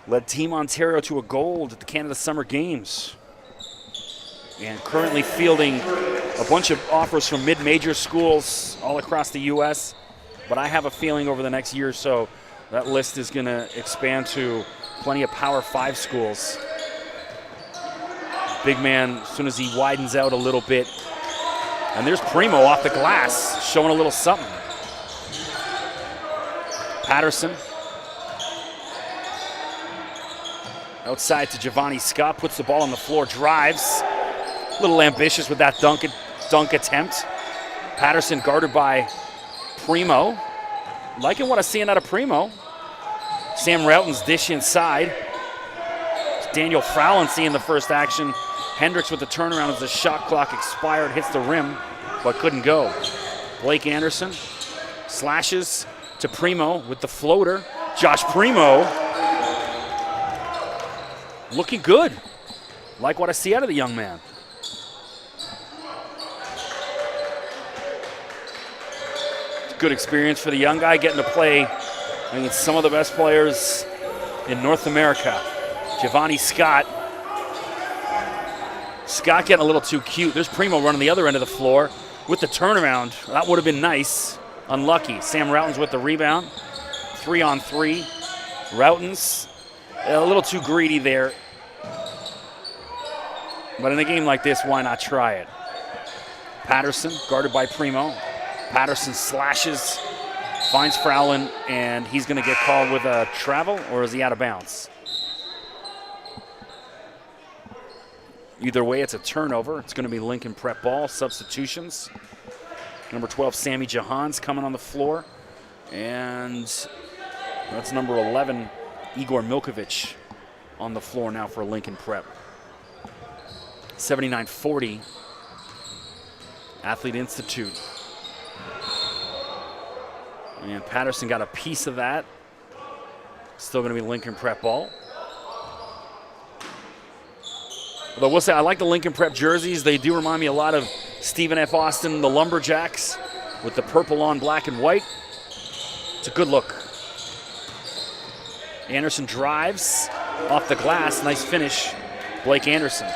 led Team Ontario to a gold at the Canada Summer Games. And currently fielding a bunch of offers from mid-major schools all across the U.S., but I have a feeling over the next year or so that list is going to expand to plenty of Power 5 schools. Big man, as soon as he widens out a little bit. And there's Primo off the glass, showing a little something. Patterson. Outside to Giovanni Scott, puts the ball on the floor, drives. A little ambitious with that dunk attempt. Patterson guarded by Primo. Liking what I'm seeing out of Primo. Sam Routon's dish inside. Daniel Fowlin seeing the first action. Hendricks with the turnaround as the shot clock expired, hits the rim, but couldn't go. Blake Anderson slashes to Primo with the floater. Josh Primo looking good. Like what I see out of the young man. It's a good experience for the young guy getting to play against some of the best players in North America. Giovanni Scott. Scott getting a little too cute. There's Primo running the other end of the floor with the turnaround. That would have been nice. Unlucky. Sam Routon's with the rebound. 3-on-3. Routon's a little too greedy there. But in a game like this, why not try it? Patterson, guarded by Primo. Patterson slashes, finds Fowlin, and he's going to get called with a travel, or is he out of bounds? Either way, it's a turnover. It's going to be Lincoln Prep ball. Substitutions. Number 12, Sammy Jahan's coming on the floor. And that's number 11, Igor Milkovic, on the floor now for Lincoln Prep. 79-40, Athlete Institute. And Patterson got a piece of that. Still going to be Lincoln Prep ball. Although we'll say I like the Lincoln Prep jerseys. They do remind me a lot of Stephen F. Austin, the Lumberjacks, with the purple on black and white. It's a good look. Anderson drives off the glass. Nice finish. Blake Anderson.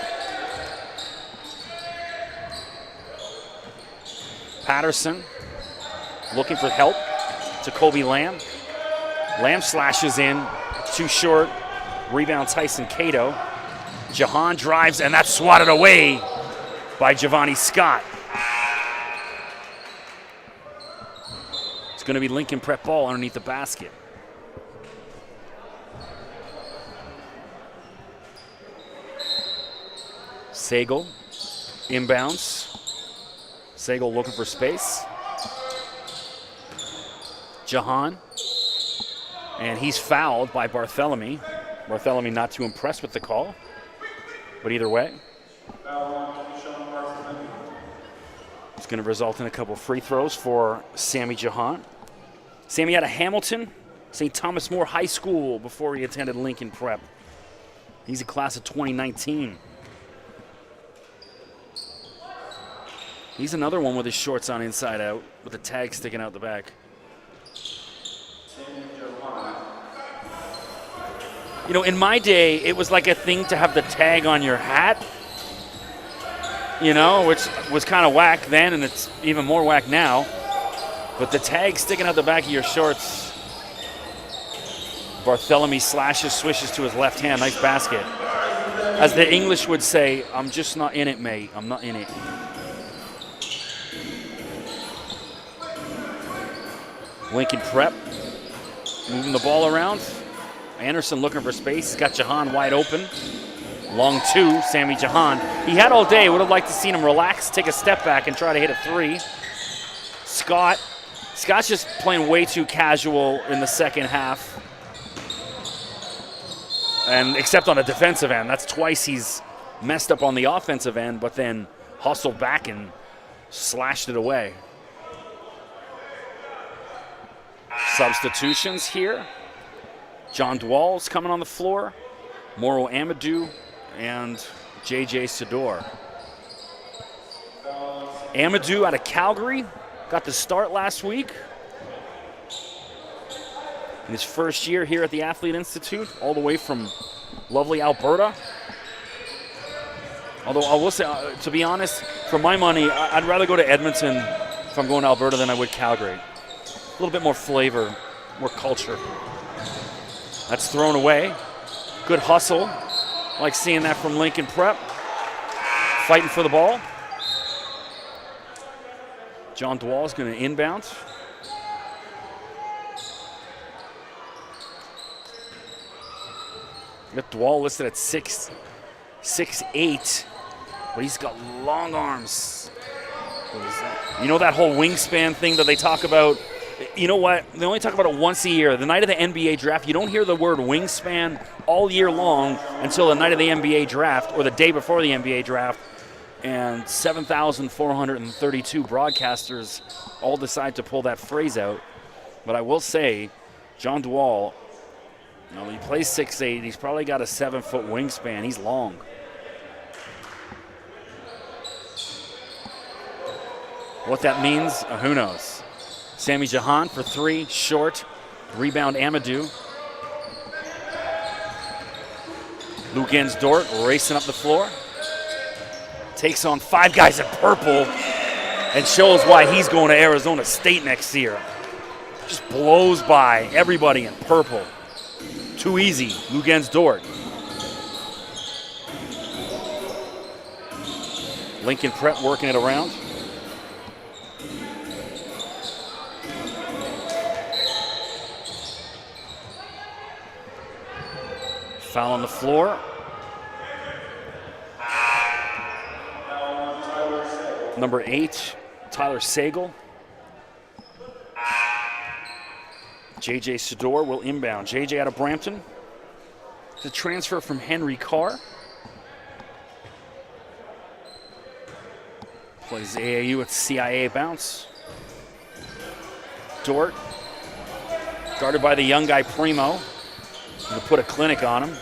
Patterson looking for help to Kobe Lamb. Lamb slashes in. Too short. Rebound Tyson Cato. Jahan drives, and that's swatted away by Giovanni Scott. It's going to be Lincoln Prep ball underneath the basket. Sagal inbounds. Sagal looking for space. Jahan. And he's fouled by Barthélemy. Barthélemy not too impressed with the call. But either way, it's going to result in a couple free throws for Sammy Jahan. Sammy out of Hamilton, St. Thomas More High School before he attended Lincoln Prep. He's a class of 2019. He's another one with his shorts on inside out with the tag sticking out the back. You know, in my day, it was like a thing to have the tag on your hat, you know, which was kind of whack then, and it's even more whack now. But the tag sticking out the back of your shorts. Barthélemy slashes, swishes to his left hand. Nice basket. As the English would say, I'm just not in it, mate. I'm not in it. Lincoln Prep moving the ball around. Anderson looking for space. He's got Jahan wide open. Long two, Sammy Jahan. He had all day. Would have liked to seen him relax, take a step back, and try to hit a three. Scott's just playing way too casual in the second half. And except on the defensive end. That's twice he's messed up on the offensive end, but then hustled back and slashed it away. Substitutions here. John Dwall's coming on the floor. Moro Amadou and J.J. Sador. Amadou out of Calgary. Got the start last week. In his first year here at the Athlete Institute, all the way from lovely Alberta. Although I will say, to be honest, for my money, I'd rather go to Edmonton if I'm going to Alberta than I would Calgary. A little bit more flavor, more culture. That's thrown away. Good hustle. Like seeing that from Lincoln Prep. Fighting for the ball. John Dwall is going to inbound. Got Dwall listed at 6'8", but he's got long arms. What is that? You know that whole wingspan thing that they talk about? You know what? They only talk about it once a year. The night of the NBA draft, you don't hear the word wingspan all year long until the night of the NBA draft or the day before the NBA draft. And 7,432 broadcasters all decide to pull that phrase out. But I will say, John Dwall, he plays 6'8". He's probably got a 7-foot wingspan. He's long. What that means, who knows? Sami Jahan for three, short. Rebound Amadou. Lugens Dort racing up the floor. Takes on five guys in purple and shows why he's going to Arizona State next year. Just blows by everybody in purple. Too easy, Lugens Dort. Lincoln Prep working it around. Foul on the floor. Number 8, Tyler Sagal. J.J. Sador will inbound. J.J. out of Brampton. The transfer from Henry Carr. Plays AAU with CIA bounce. Dort. Guarded by the young guy Primo. Going to put a clinic on him.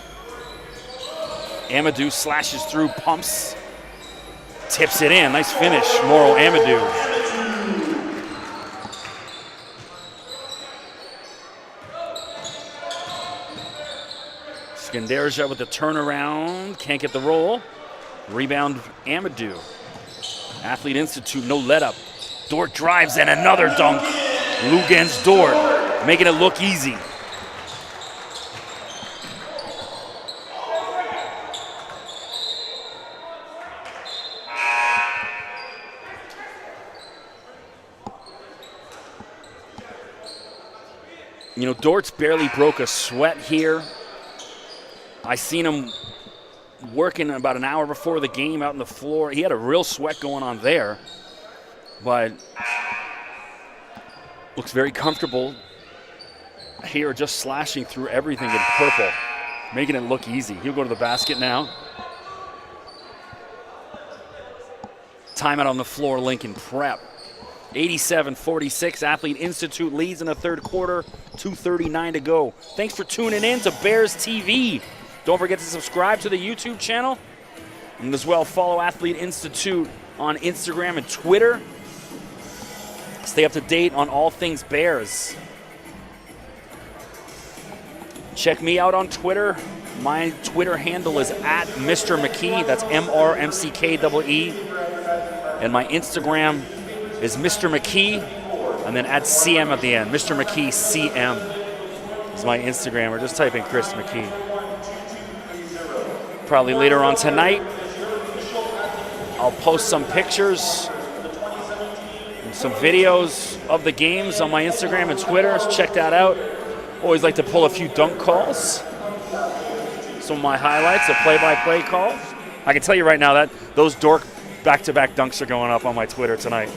Amadou slashes through, pumps. Tips it in. Nice finish, Morrow Amadou. Skanderja with the turnaround. Can't get the roll. Rebound Amadou. Athlete Institute, no let up. Dort drives and another dunk. Lugens Dort, making it look easy. You know, Dort's barely broke a sweat here. I seen him working about an hour before the game out on the floor. He had a real sweat going on there, but looks very comfortable here, just slashing through everything in purple, making it look easy. He'll go to the basket now. Timeout on the floor, Lincoln Prep. 87-46, Athlete Institute leads in the third quarter, 2:39 to go. Thanks for tuning in to Bears TV. Don't forget to subscribe to the YouTube channel, and as well follow Athlete Institute on Instagram and Twitter. Stay up to date on all things Bears. Check me out on Twitter. My Twitter handle is at Mr. McKee. That's MRMCKEE. And my Instagram is Mr. McKee, and then add CM at the end. Mr. McKee CM is my Instagram, or just type in Chris McKee. Probably later on tonight, I'll post some pictures and some videos of the games on my Instagram and Twitter, so check that out. Always like to pull a few dunk calls. Some of my highlights, the play-by-play calls. I can tell you right now that those Dork back-to-back dunks are going up on my Twitter tonight.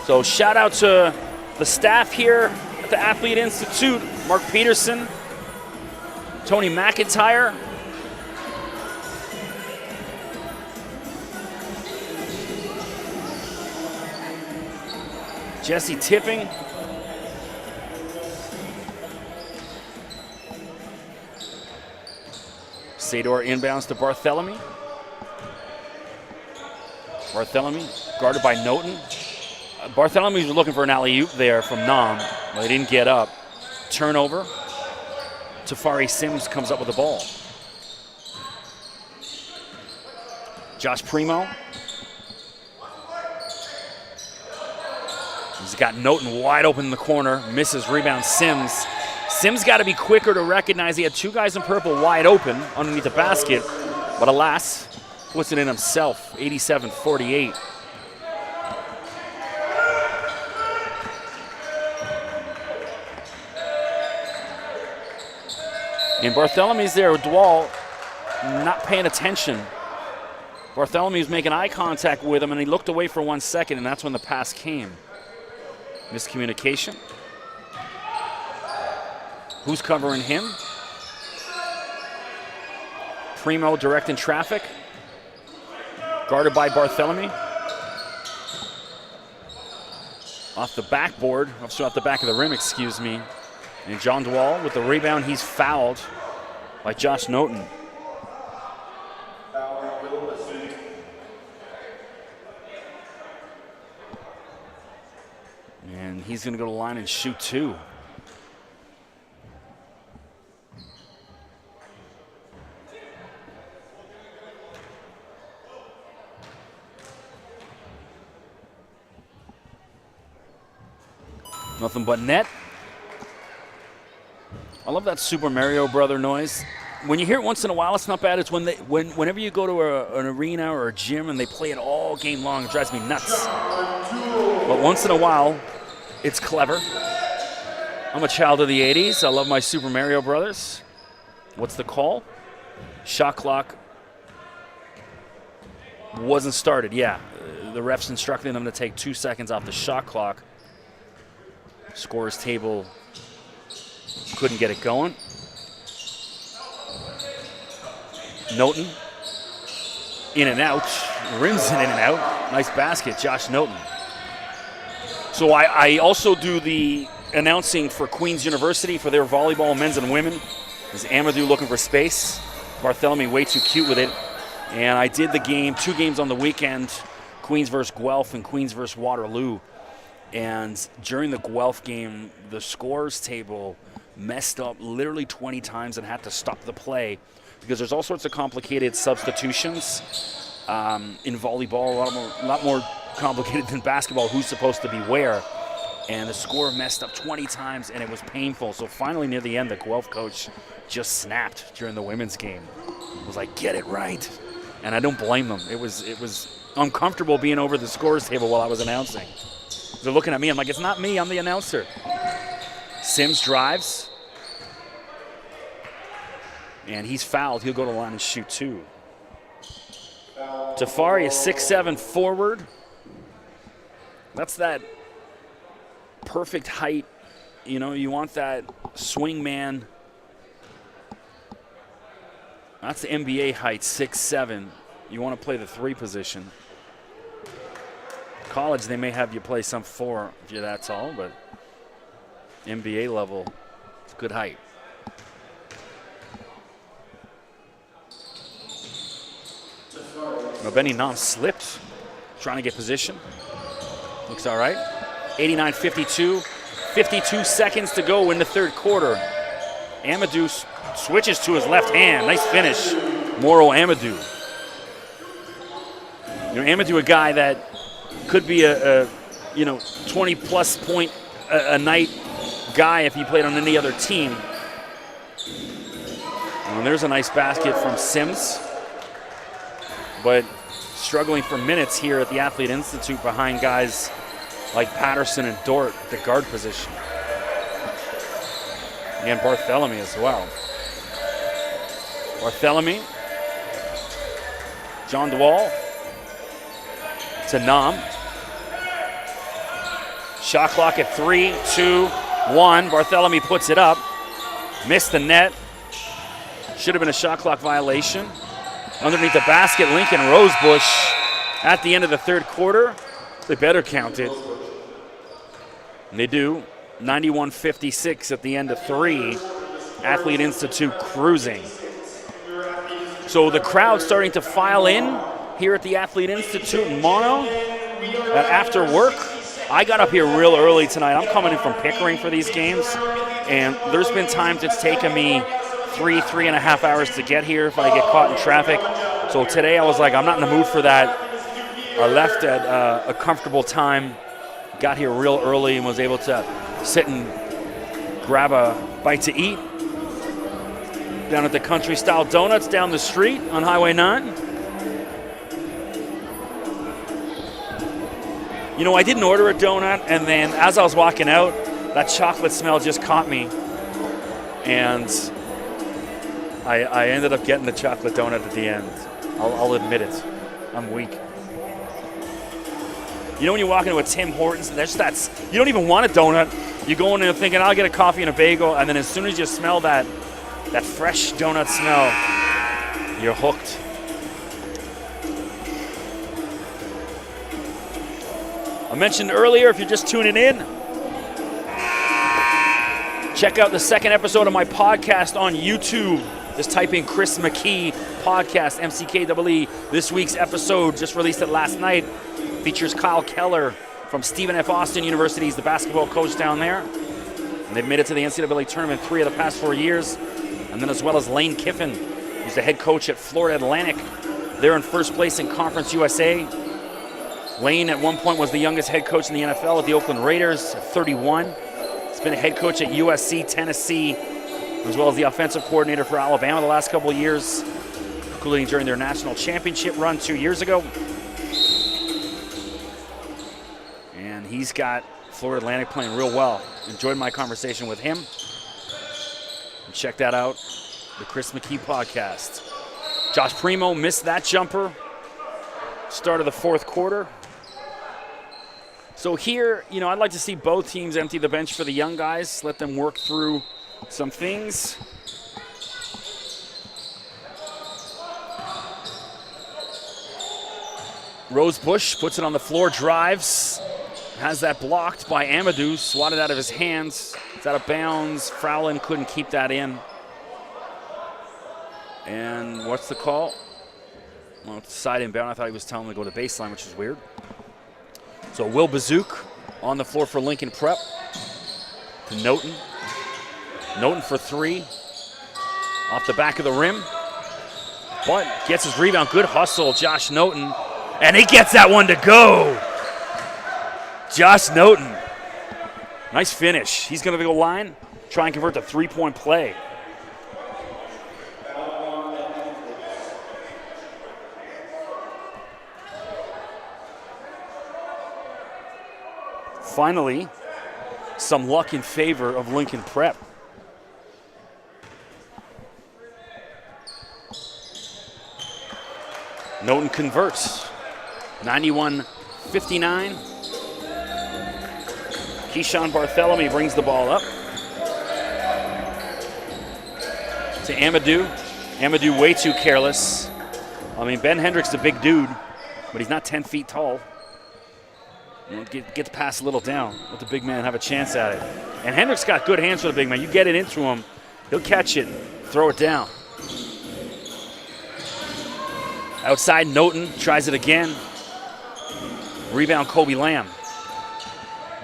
So shout out to the staff here at the Athlete Institute, Mark Peterson, Tony McIntyre, Jesse Tipping, Sador inbounds to Barthélemy. Barthélemy guarded by Noten. Barthélemy was looking for an alley-oop there from Nam. Well, he didn't get up. Turnover. Tafari Sims comes up with the ball. Josh Primo. He's got Noten wide open in the corner. Misses, rebound, Sims. Sims got to be quicker to recognize he had two guys in purple wide open underneath the basket. But alas, puts it in himself, 87-48. And Barthelomew's there with Dwal, not paying attention. Barthelomew's making eye contact with him, and he looked away for 1 second, and that's when the pass came. Miscommunication. Who's covering him? Primo directing traffic. Guarded by Bartholomew. Off the backboard, off the back of the rim, excuse me. And John Dwal with the rebound, he's fouled by Josh Noten. And he's gonna go to the line and shoot two. Nothing but net. I love that Super Mario Brother noise. When you hear it once in a while, it's not bad. It's whenever you go to an arena or a gym and they play it all game long, it drives me nuts. But once in a while, it's clever. I'm a child of the 80s. I love my Super Mario Brothers. What's the call? Shot clock wasn't started. Yeah, the ref's instructing them to take 2 seconds off the shot clock. Scorer's table couldn't get it going. Noten, in and out, rims in and out. Nice basket, Josh Noten. So I also do the announcing for Queen's University for their volleyball, men's and women. Is Amadou looking for space? Bartholomew way too cute with it. And I did the game, 2 games on the weekend, Queens versus Guelph and Queens versus Waterloo. And during the Guelph game, the scores table messed up literally 20 times and had to stop the play because there's all sorts of complicated substitutions in volleyball, a lot more complicated than basketball, who's supposed to be where. And the score messed up 20 times, and it was painful. So finally, near the end, the Guelph coach just snapped during the women's game. It was like, get it right. And I don't blame them. It was uncomfortable being over the scores table while I was announcing. They're looking at me. I'm like, it's not me. I'm the announcer. Sims drives. And he's fouled. He'll go to the line and shoot two. Tafari is 6'7" forward. That's that perfect height. You know, you want that swing man. That's the NBA height, 6'7". You want to play the 3 position. College, they may have you play some 4 if you're that tall, but NBA level, it's good height. Now Benny Nam slipped, trying to get position. Looks all right. 89-52, 52 seconds to go in the third quarter. Amadou switches to his left hand. Nice finish, Moro Amadou. You know, Amadou, a guy that could be a 20-plus point a night guy if he played on any other team. And there's a nice basket from Sims, but struggling for minutes here at the Athlete Institute behind guys like Patterson and Dort at the guard position. And Bartholomew as well. Bartholomew, John Dwal to Nam. Shot clock at 3, 2, 1. Bartholomew puts it up. Missed the net. Should have been a shot clock violation. Underneath the basket, Lincoln Rosebush at the end of the third quarter. They better count it. And they do. 91-56 at the end of 3. Athlete Institute cruising. So the crowd starting to file in here at the Athlete Institute in Mono after work. I got up here real early tonight. I'm coming in from Pickering for these games, and there's been times it's taken me 3.5 hours to get here if I get caught in traffic. So today I was like, I'm not in the mood for that. I left at a comfortable time, got here real early, and was able to sit and grab a bite to eat down at the Country Style Donuts down the street on Highway 9. You know, I didn't order a donut, and then as I was walking out, that chocolate smell just caught me, and I ended up getting the chocolate donut at the end. I'll admit it. I'm weak. You know when you walk into a Tim Hortons, and there's that, you don't even want a donut. You go in there thinking, I'll get a coffee and a bagel, and then as soon as you smell that fresh donut smell, you're hooked. I mentioned earlier, if you're just tuning in, check out the second episode of my podcast on YouTube. Just type in Chris McKee Podcast, MCKEE. This week's episode, just released it last night, features Kyle Keller from Stephen F. Austin University. He's the basketball coach down there. And they've made it to the NCAA tournament 3 of the past 4 years. And then as well as Lane Kiffin, who's the head coach at Florida Atlantic. They're in first place in Conference USA. Lane at one point was the youngest head coach in the NFL at the Oakland Raiders at 31. He's been a head coach at USC, Tennessee, as well as the offensive coordinator for Alabama the last couple of years, including during their national championship run 2 years ago. And he's got Florida Atlantic playing real well. Enjoyed my conversation with him. And check that out, the Chris McKee Podcast. Josh Primo missed that jumper. Start of the fourth quarter. So here, you know, I'd like to see both teams empty the bench for the young guys, let them work through some things. Rosebush puts it on the floor, drives, has that blocked by Amadou, swatted out of his hands. It's out of bounds. Frowlin couldn't keep that in. And what's the call? Well, it's side inbound. I thought he was telling him to go to baseline, which is weird. So Will Bazook on the floor for Lincoln Prep. To Noten. Noten for 3. Off the back of the rim. But gets his rebound. Good hustle, Josh Noten. And he gets that one to go. Josh Noten. Nice finish. He's going to go line, try and convert the three-point play. Finally, some luck in favor of Lincoln Prep. Noten converts. 91-59. Keyshawn Bartholomew brings the ball up. To Amadou. Amadou way too careless. I mean, Ben Hendricks is a big dude, but he's not 10 feet tall. You know, get the pass a little down. Let the big man have a chance at it. And Hendricks got good hands for the big man. You get it into him, he'll catch it, throw it down. Outside, Noten tries it again. Rebound, Kobe Lamb.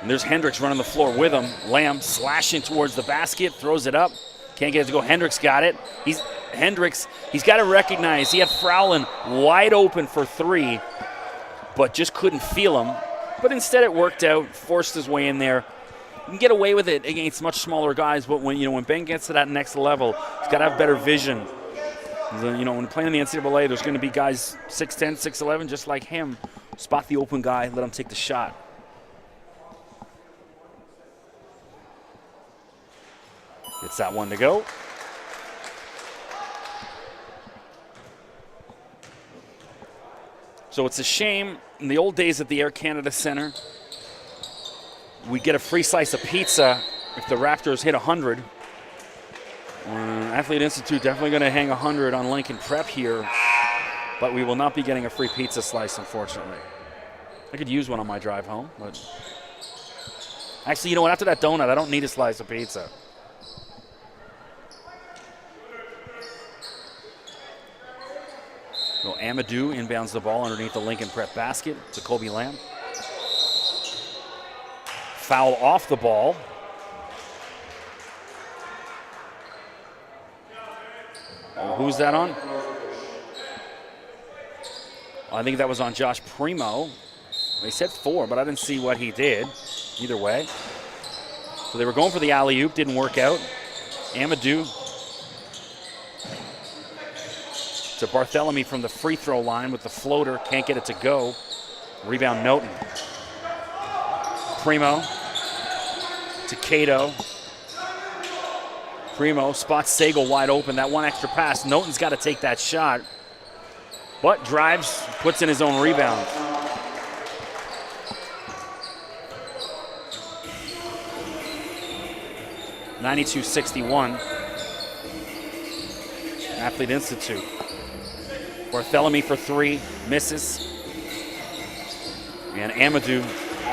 And there's Hendricks running the floor with him. Lamb slashing towards the basket, throws it up. Can't get it to go. Hendricks got it. He's got to recognize he had Frowlin wide open for 3, but just couldn't feel him. But instead it worked out, forced his way in there. You can get away with it against much smaller guys, but when Ben gets to that next level, he's got to have better vision. You know, when playing in the NCAA, there's going to be guys 6'10", 6'11", just like him. Spot the open guy, let him take the shot. Gets that one to go. So it's a shame, in the old days at the Air Canada Center, we get a free slice of pizza if the Raptors hit 100. Athlete Institute definitely going to hang 100 on Lincoln Prep here, but we will not be getting a free pizza slice, unfortunately. I could use one on my drive home, but actually, you know what? After that donut, I don't need a slice of pizza. So Amadou inbounds the ball underneath the Lincoln Prep basket to Kobe Lamb. foul off the ball. Who's that on? I think that was on Josh Primo. They said 4, but I didn't see what he did. Either way. So they were going for the alley-oop, didn't work out. Amadou to Barthélemy from the free throw line with the floater, can't get it to go. Rebound Noten. Primo to Cato. Primo spots Sagal wide open. That one extra pass. Noten's got to take that shot, but drives, puts in his own rebound. (92-61). Athlete Institute. Barthélemy for 3, misses. And Amadou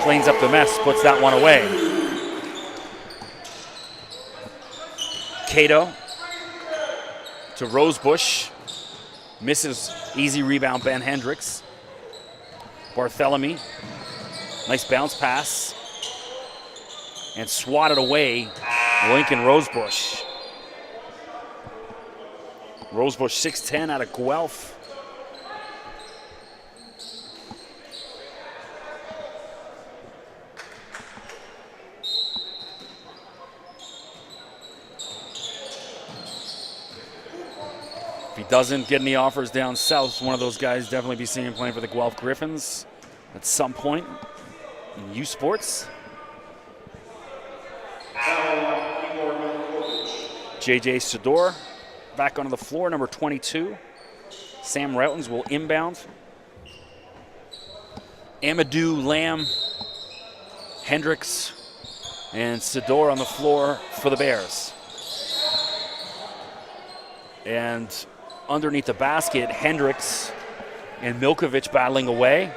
cleans up the mess, puts that one away. Cato to Rosebush. Misses, easy rebound, Ben Hendricks. Barthélemy, nice bounce pass. And swatted away, Lincoln Rosebush. Rosebush 6'10" out of Guelph. If he doesn't get any offers down south, one of those guys definitely be seeing him playing for the Guelph Griffins at some point in U Sports. JJ Sador back onto the floor, number 22. Sam Routens will inbound. Amadou, Lamb, Hendricks, and Sador on the floor for the Bears. And underneath the basket, Hendricks and Milkovic battling away.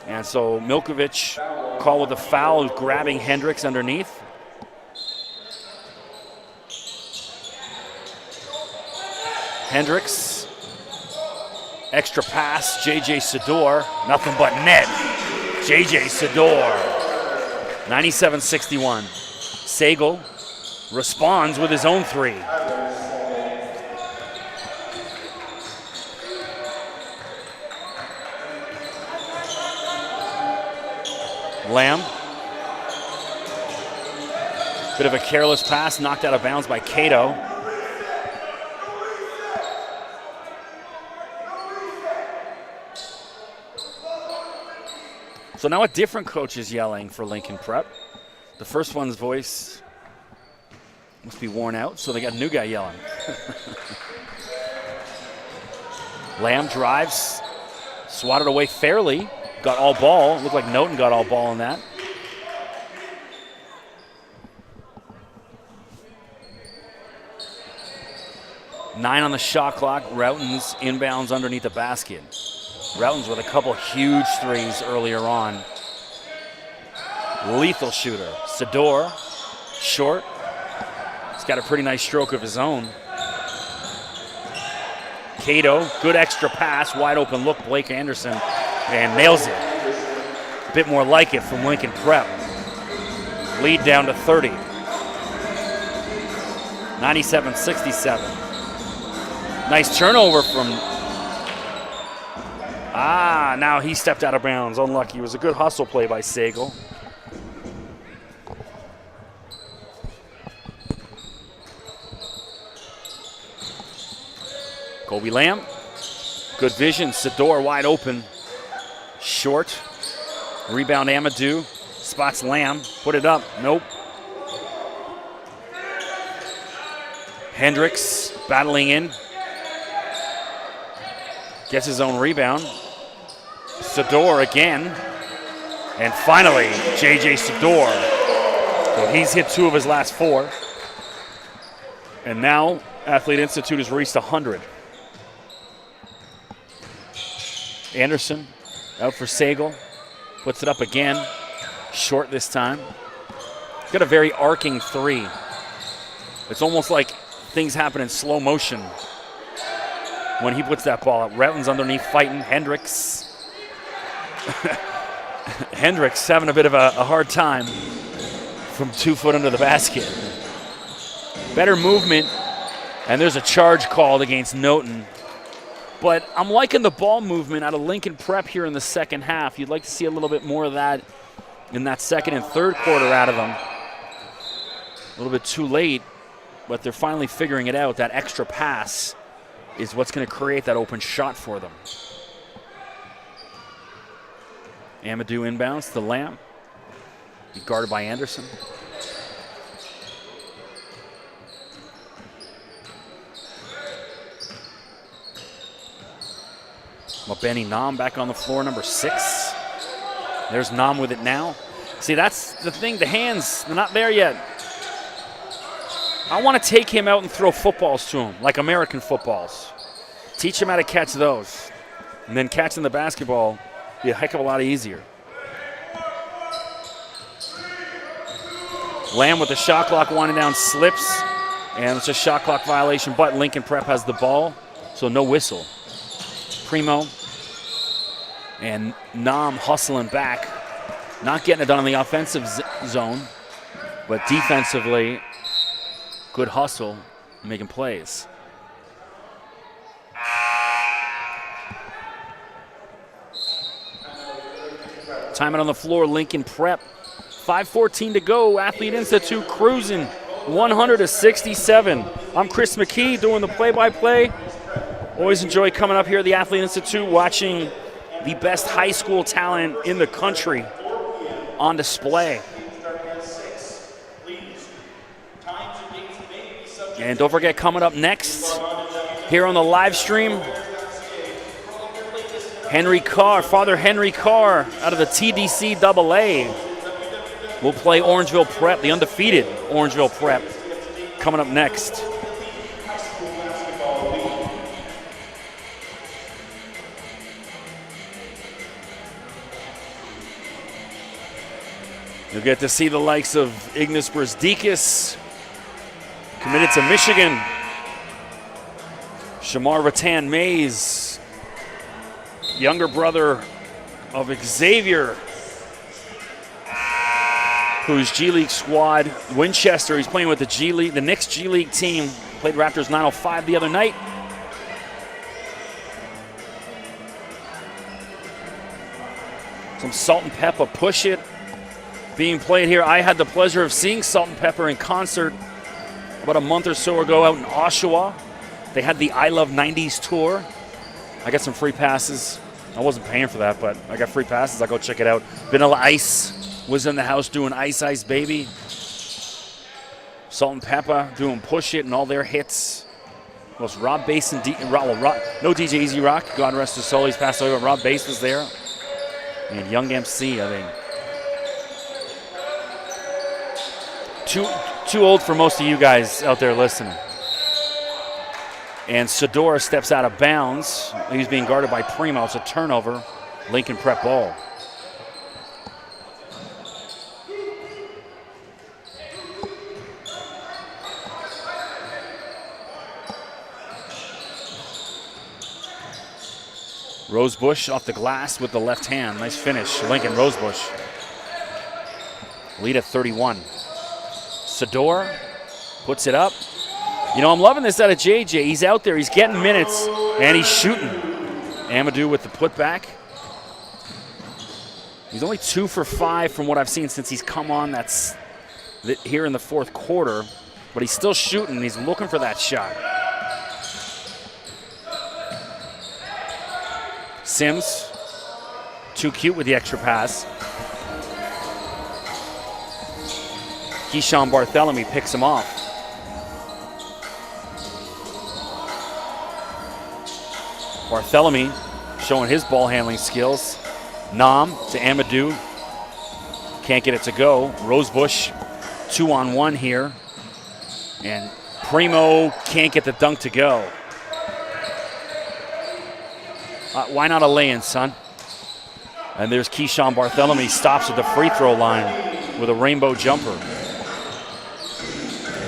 And so Milkovic called with a foul, grabbing Hendricks underneath. Hendricks, extra pass, JJ Sador, nothing but net. JJ Sador, 97-61. Sagal responds with his own 3. Lamb, bit of a careless pass, knocked out of bounds by Cato. So now a different coach is yelling for Lincoln Prep. The first one's voice must be worn out, so they got a new guy yelling. Lamb drives, swatted away fairly, got all ball. Looked like Noten got all ball on that. Nine on the shot clock. Routens inbounds underneath the basket. Routens with a couple huge threes earlier on. Lethal shooter. Sador, short. He's got a pretty nice stroke of his own. Cato, good extra pass, wide open look, Blake Anderson, and nails it. A bit more like it from Lincoln Prep. Lead down to 30. 97-67. Nice turnover from... now he stepped out of bounds. Unlucky. It was a good hustle play by Sagal. Kobe Lamb. Good vision. Sador wide open. Short. Rebound Amadou. Spots Lamb. Put it up. Nope. Hendricks battling in. Gets his own rebound. Sador again. And finally, JJ Sador. So he's hit 2 of his last 4. And now Athlete Institute has reached 100. Anderson out for Sagal. Puts it up again. Short this time. He's got a very arcing 3. It's almost like things happen in slow motion when he puts that ball up. Routens underneath fighting. Hendricks. Hendricks having a bit of a hard time from 2 foot under the basket. Better movement, and there's a charge called against Noten. But I'm liking the ball movement out of Lincoln Prep here in the second half. You'd like to see a little bit more of that in that second and third quarter out of them. A little bit too late, but they're finally figuring it out. That extra pass is what's going to create that open shot for them. Amadou inbounds to Lamb. He's guarded by Anderson. Mabeni Nam back on the floor, number 6. There's Nam with it now. See, that's the thing. The hands, they're not there yet. I want to take him out and throw footballs to him, like American footballs. Teach him how to catch those. And then catching the basketball be a heck of a lot easier. Lamb with the shot clock winding down, slips. And it's a shot clock violation, but Lincoln Prep has the ball, so no whistle. Primo and Nam hustling back. Not getting it done in the offensive zone, but defensively, good hustle, making plays. Timeout on the floor, Lincoln Prep. 5:14 to go, Athlete Institute cruising 100-67. I'm Chris McKee doing the play-by-play. Always enjoy coming up here at the Athlete Institute, watching the best high school talent in the country on display. And don't forget, coming up next here on the live stream, Henry Carr, Father Henry Carr out of the TDC AA will play Orangeville Prep, the undefeated Orangeville Prep, coming up next. You'll get to see the likes of Ignas Brasdikis, committed to Michigan. Shamar Ratan Mays, younger brother of Xavier, who's G League squad. Winchester, he's playing with the G League, the Knicks G League team. Played Raptors 905 the other night. Some Salt and Pepper, Push It being played here. I had the pleasure of seeing Salt and Pepper in concert about a month or so ago out in Oshawa. They had the I Love 90s tour. I got some free passes. I wasn't paying for that, but I got free passes. I'll go check it out. Vanilla Ice was in the house doing Ice Ice Baby. Salt and Pepper doing Push It and all their hits. Well, Rob Bass and no DJ Easy Rock. God rest his soul. He's passed away, but Rob Bass was there. And Young MC, I think. Too old for most of you guys out there listening. And Sador steps out of bounds. He's being guarded by Primo. It's a turnover. Lincoln Prep ball. Rosebush off the glass with the left hand. Nice finish. Lincoln Rosebush. Lead at 31. Sador puts it up. You know, I'm loving this out of JJ. He's out there, he's getting minutes, and he's shooting. Amadou with the putback. He's only 2 for 5 from what I've seen since he's come on. That's here in the fourth quarter, but he's still shooting. He's looking for that shot. Sims, too cute with the extra pass. Keyshawn Bartholomew picks him off. Bartholomew showing his ball handling skills. Nam to Amadou. Can't get it to go. Rosebush 2-on-1 here. And Primo can't get the dunk to go. Why not a lay-in, son? And there's Keyshawn Bartholomew, stops at the free throw line with a rainbow jumper.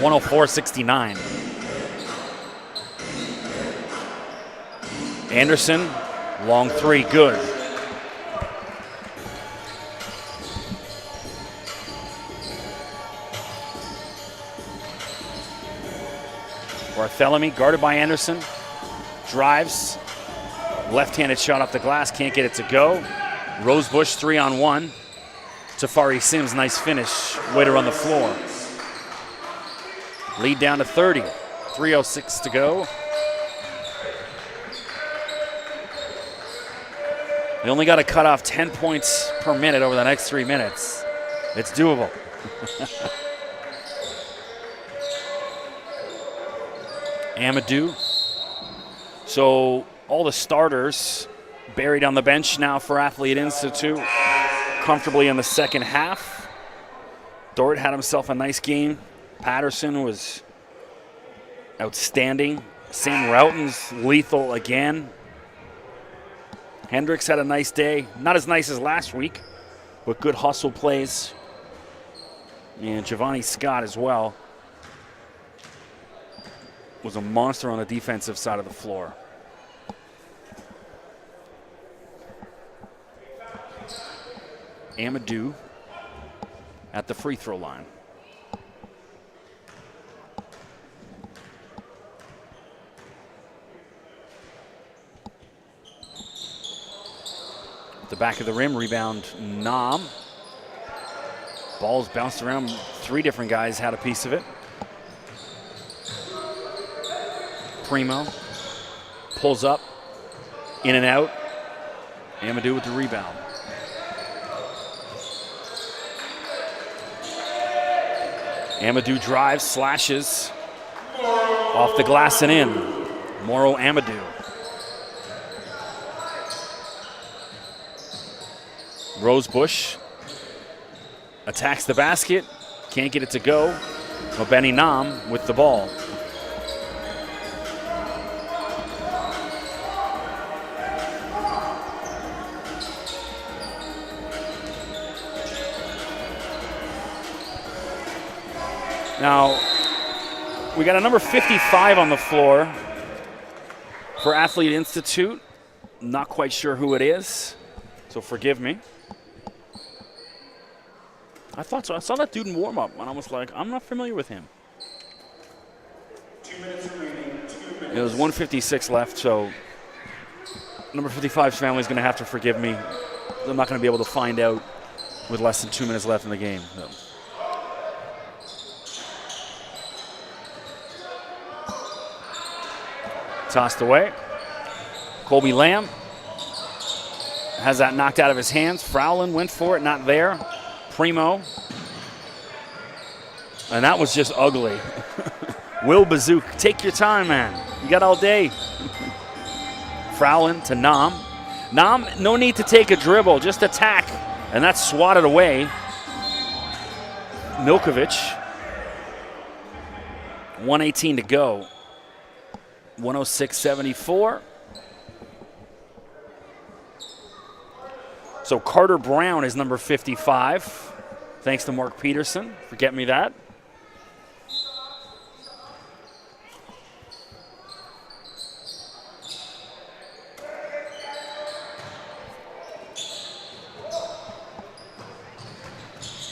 104-69. Anderson, long three, good. Barthélemy guarded by Anderson. Drives. Left-handed shot off the glass. Can't get it to go. Rosebush 3-on-1. Tafari Sims, nice finish. Way to run the floor. Lead down to 30. 3:06 to go. They only got to cut off 10 points per minute over the next 3 minutes. It's doable. Amadou. So all the starters buried on the bench now for Athlete Institute, comfortably in the second half. Dort had himself a nice game. Patterson was outstanding. Sam Routen's lethal again. Hendricks had a nice day. Not as nice as last week, but good hustle plays. And Giovanni Scott as well was a monster on the defensive side of the floor. Amadou at the free throw line. The back of the rim, rebound Nam. Ball's bounced around. 3 different guys had a piece of it. Primo pulls up, in and out. Amadou with the rebound. Amadou drives, slashes, off the glass and in. Moro Amadou. Rosebush attacks the basket, can't get it to go. Mobeni Nam with the ball. Now, we got a number 55 on the floor for Athlete Institute. Not quite sure who it is, so forgive me. I thought so. I saw that dude in warm-up, and I was like, I'm not familiar with him. 2 minutes remaining. 2 minutes. It was 1:56 left, so number 55's family is going to have to forgive me. I'm not going to be able to find out with less than 2 minutes left in the game. So. Tossed away. Colby Lamb has that knocked out of his hands. Frowlin went for it, not there. Primo. And that was just ugly. Will Bazook, take your time, man. You got all day. Frowlin to Nam. Nam, no need to take a dribble, just attack. And that's swatted away. Milkovic. 1:18 to go. 106-74. So Carter Brown is number 55. Thanks to Mark Peterson for getting me that.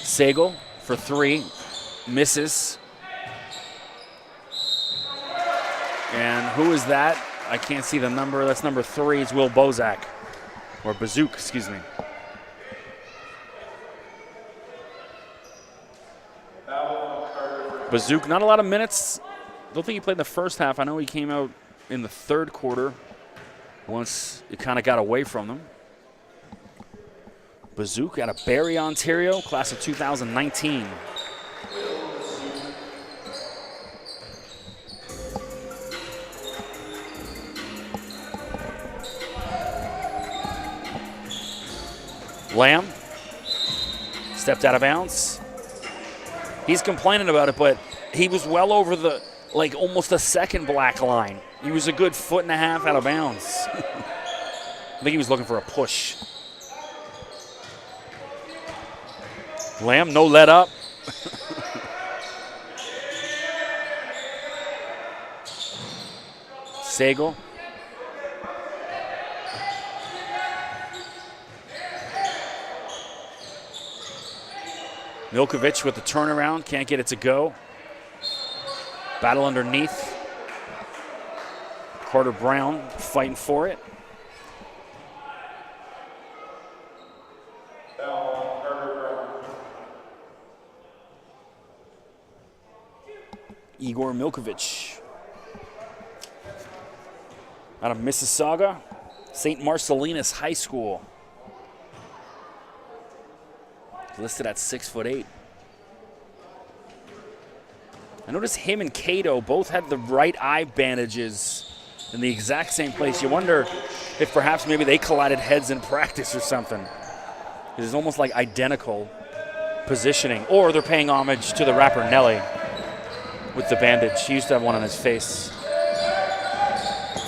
Sagal for 3, misses. And who is that? I can't see the number. That's number 3. It's Will Bozak. Or Bazook, excuse me. Bazook, not a lot of minutes. Don't think he played in the first half. I know he came out in the third quarter once it kind of got away from them. Bazook out of Barrie, Ontario, class of 2019. Lamb stepped out of bounds. He's complaining about it, but he was well over the, like almost a second black line. He was a good 1.5 feet out of bounds. I think he was looking for a push. Lamb, no let up. Sagal. Milkovic with the turnaround, can't get it to go. Battle underneath. Carter Brown fighting for it. Igor Milkovich out of Mississauga, St. Marcellinus High School. Listed at 6'8". I noticed him and Cato both had the right eye bandages in the exact same place. You wonder if perhaps maybe they collided heads in practice or something. It's almost like identical positioning. Or they're paying homage to the rapper Nelly with the bandage. He used to have one on his face.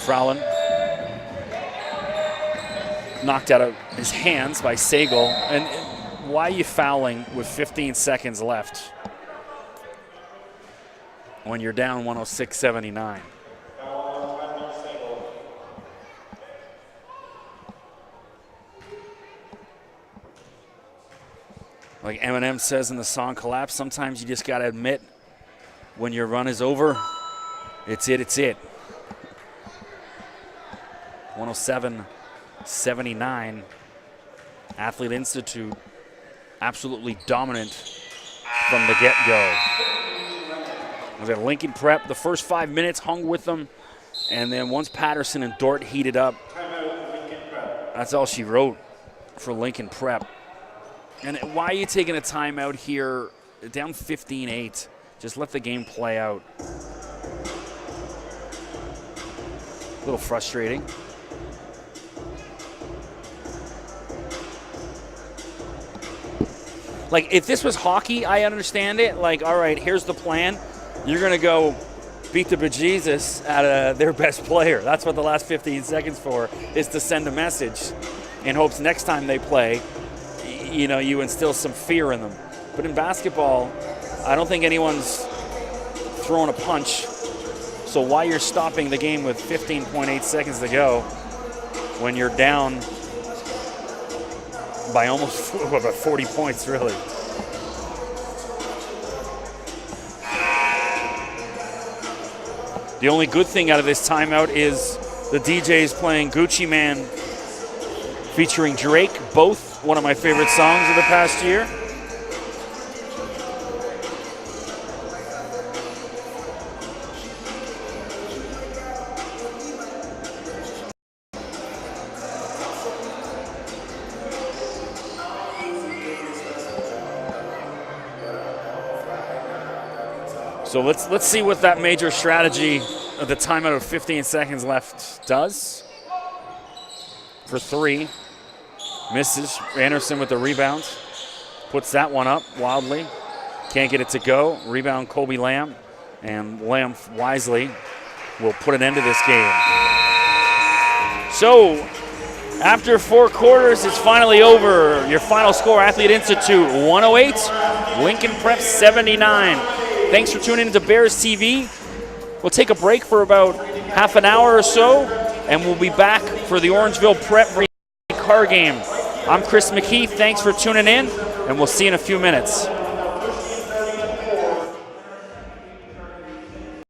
Frowlin knocked out of his hands by Sagal. And why are you fouling with 15 seconds left when you're down 106-79? Like Eminem says in the song Collapse, sometimes you just got to admit when your run is over, it's it. 107-79. Athlete Institute absolutely dominant from the get-go. Was at Lincoln Prep. The first 5 minutes hung with them, and then once Patterson and Dort heated up, that's all she wrote for Lincoln Prep. And why are you taking a timeout here? Down 15-8. Just let the game play out. A little frustrating. Like, if this was hockey, I understand it. Like, all right, here's the plan. You're going to go beat the bejesus out of their best player. That's what the last 15 seconds for, is to send a message in hopes next time they play, you know, you instill some fear in them. But in basketball, I don't think anyone's throwing a punch. So why you're stopping the game with 15.8 seconds to go when you're down by almost about 40 points, really. The only good thing out of this timeout is the DJs playing Gucci Man featuring Drake, both one of my favorite songs of the past year. So let's see what that major strategy of the timeout of 15 seconds left does. For three, misses. Anderson with the rebound, puts that one up wildly. Can't get it to go. Rebound Colby Lamb, and Lamb wisely will put an end to this game. So after 4 quarters, it's finally over. Your final score, Athlete Institute 108, Lincoln Prep 79. Thanks for tuning into Bears TV. We'll take a break for about half an hour or so, and we'll be back for the Orangeville Prep car game. I'm Chris McKee. Thanks for tuning in, and we'll see you in a few minutes.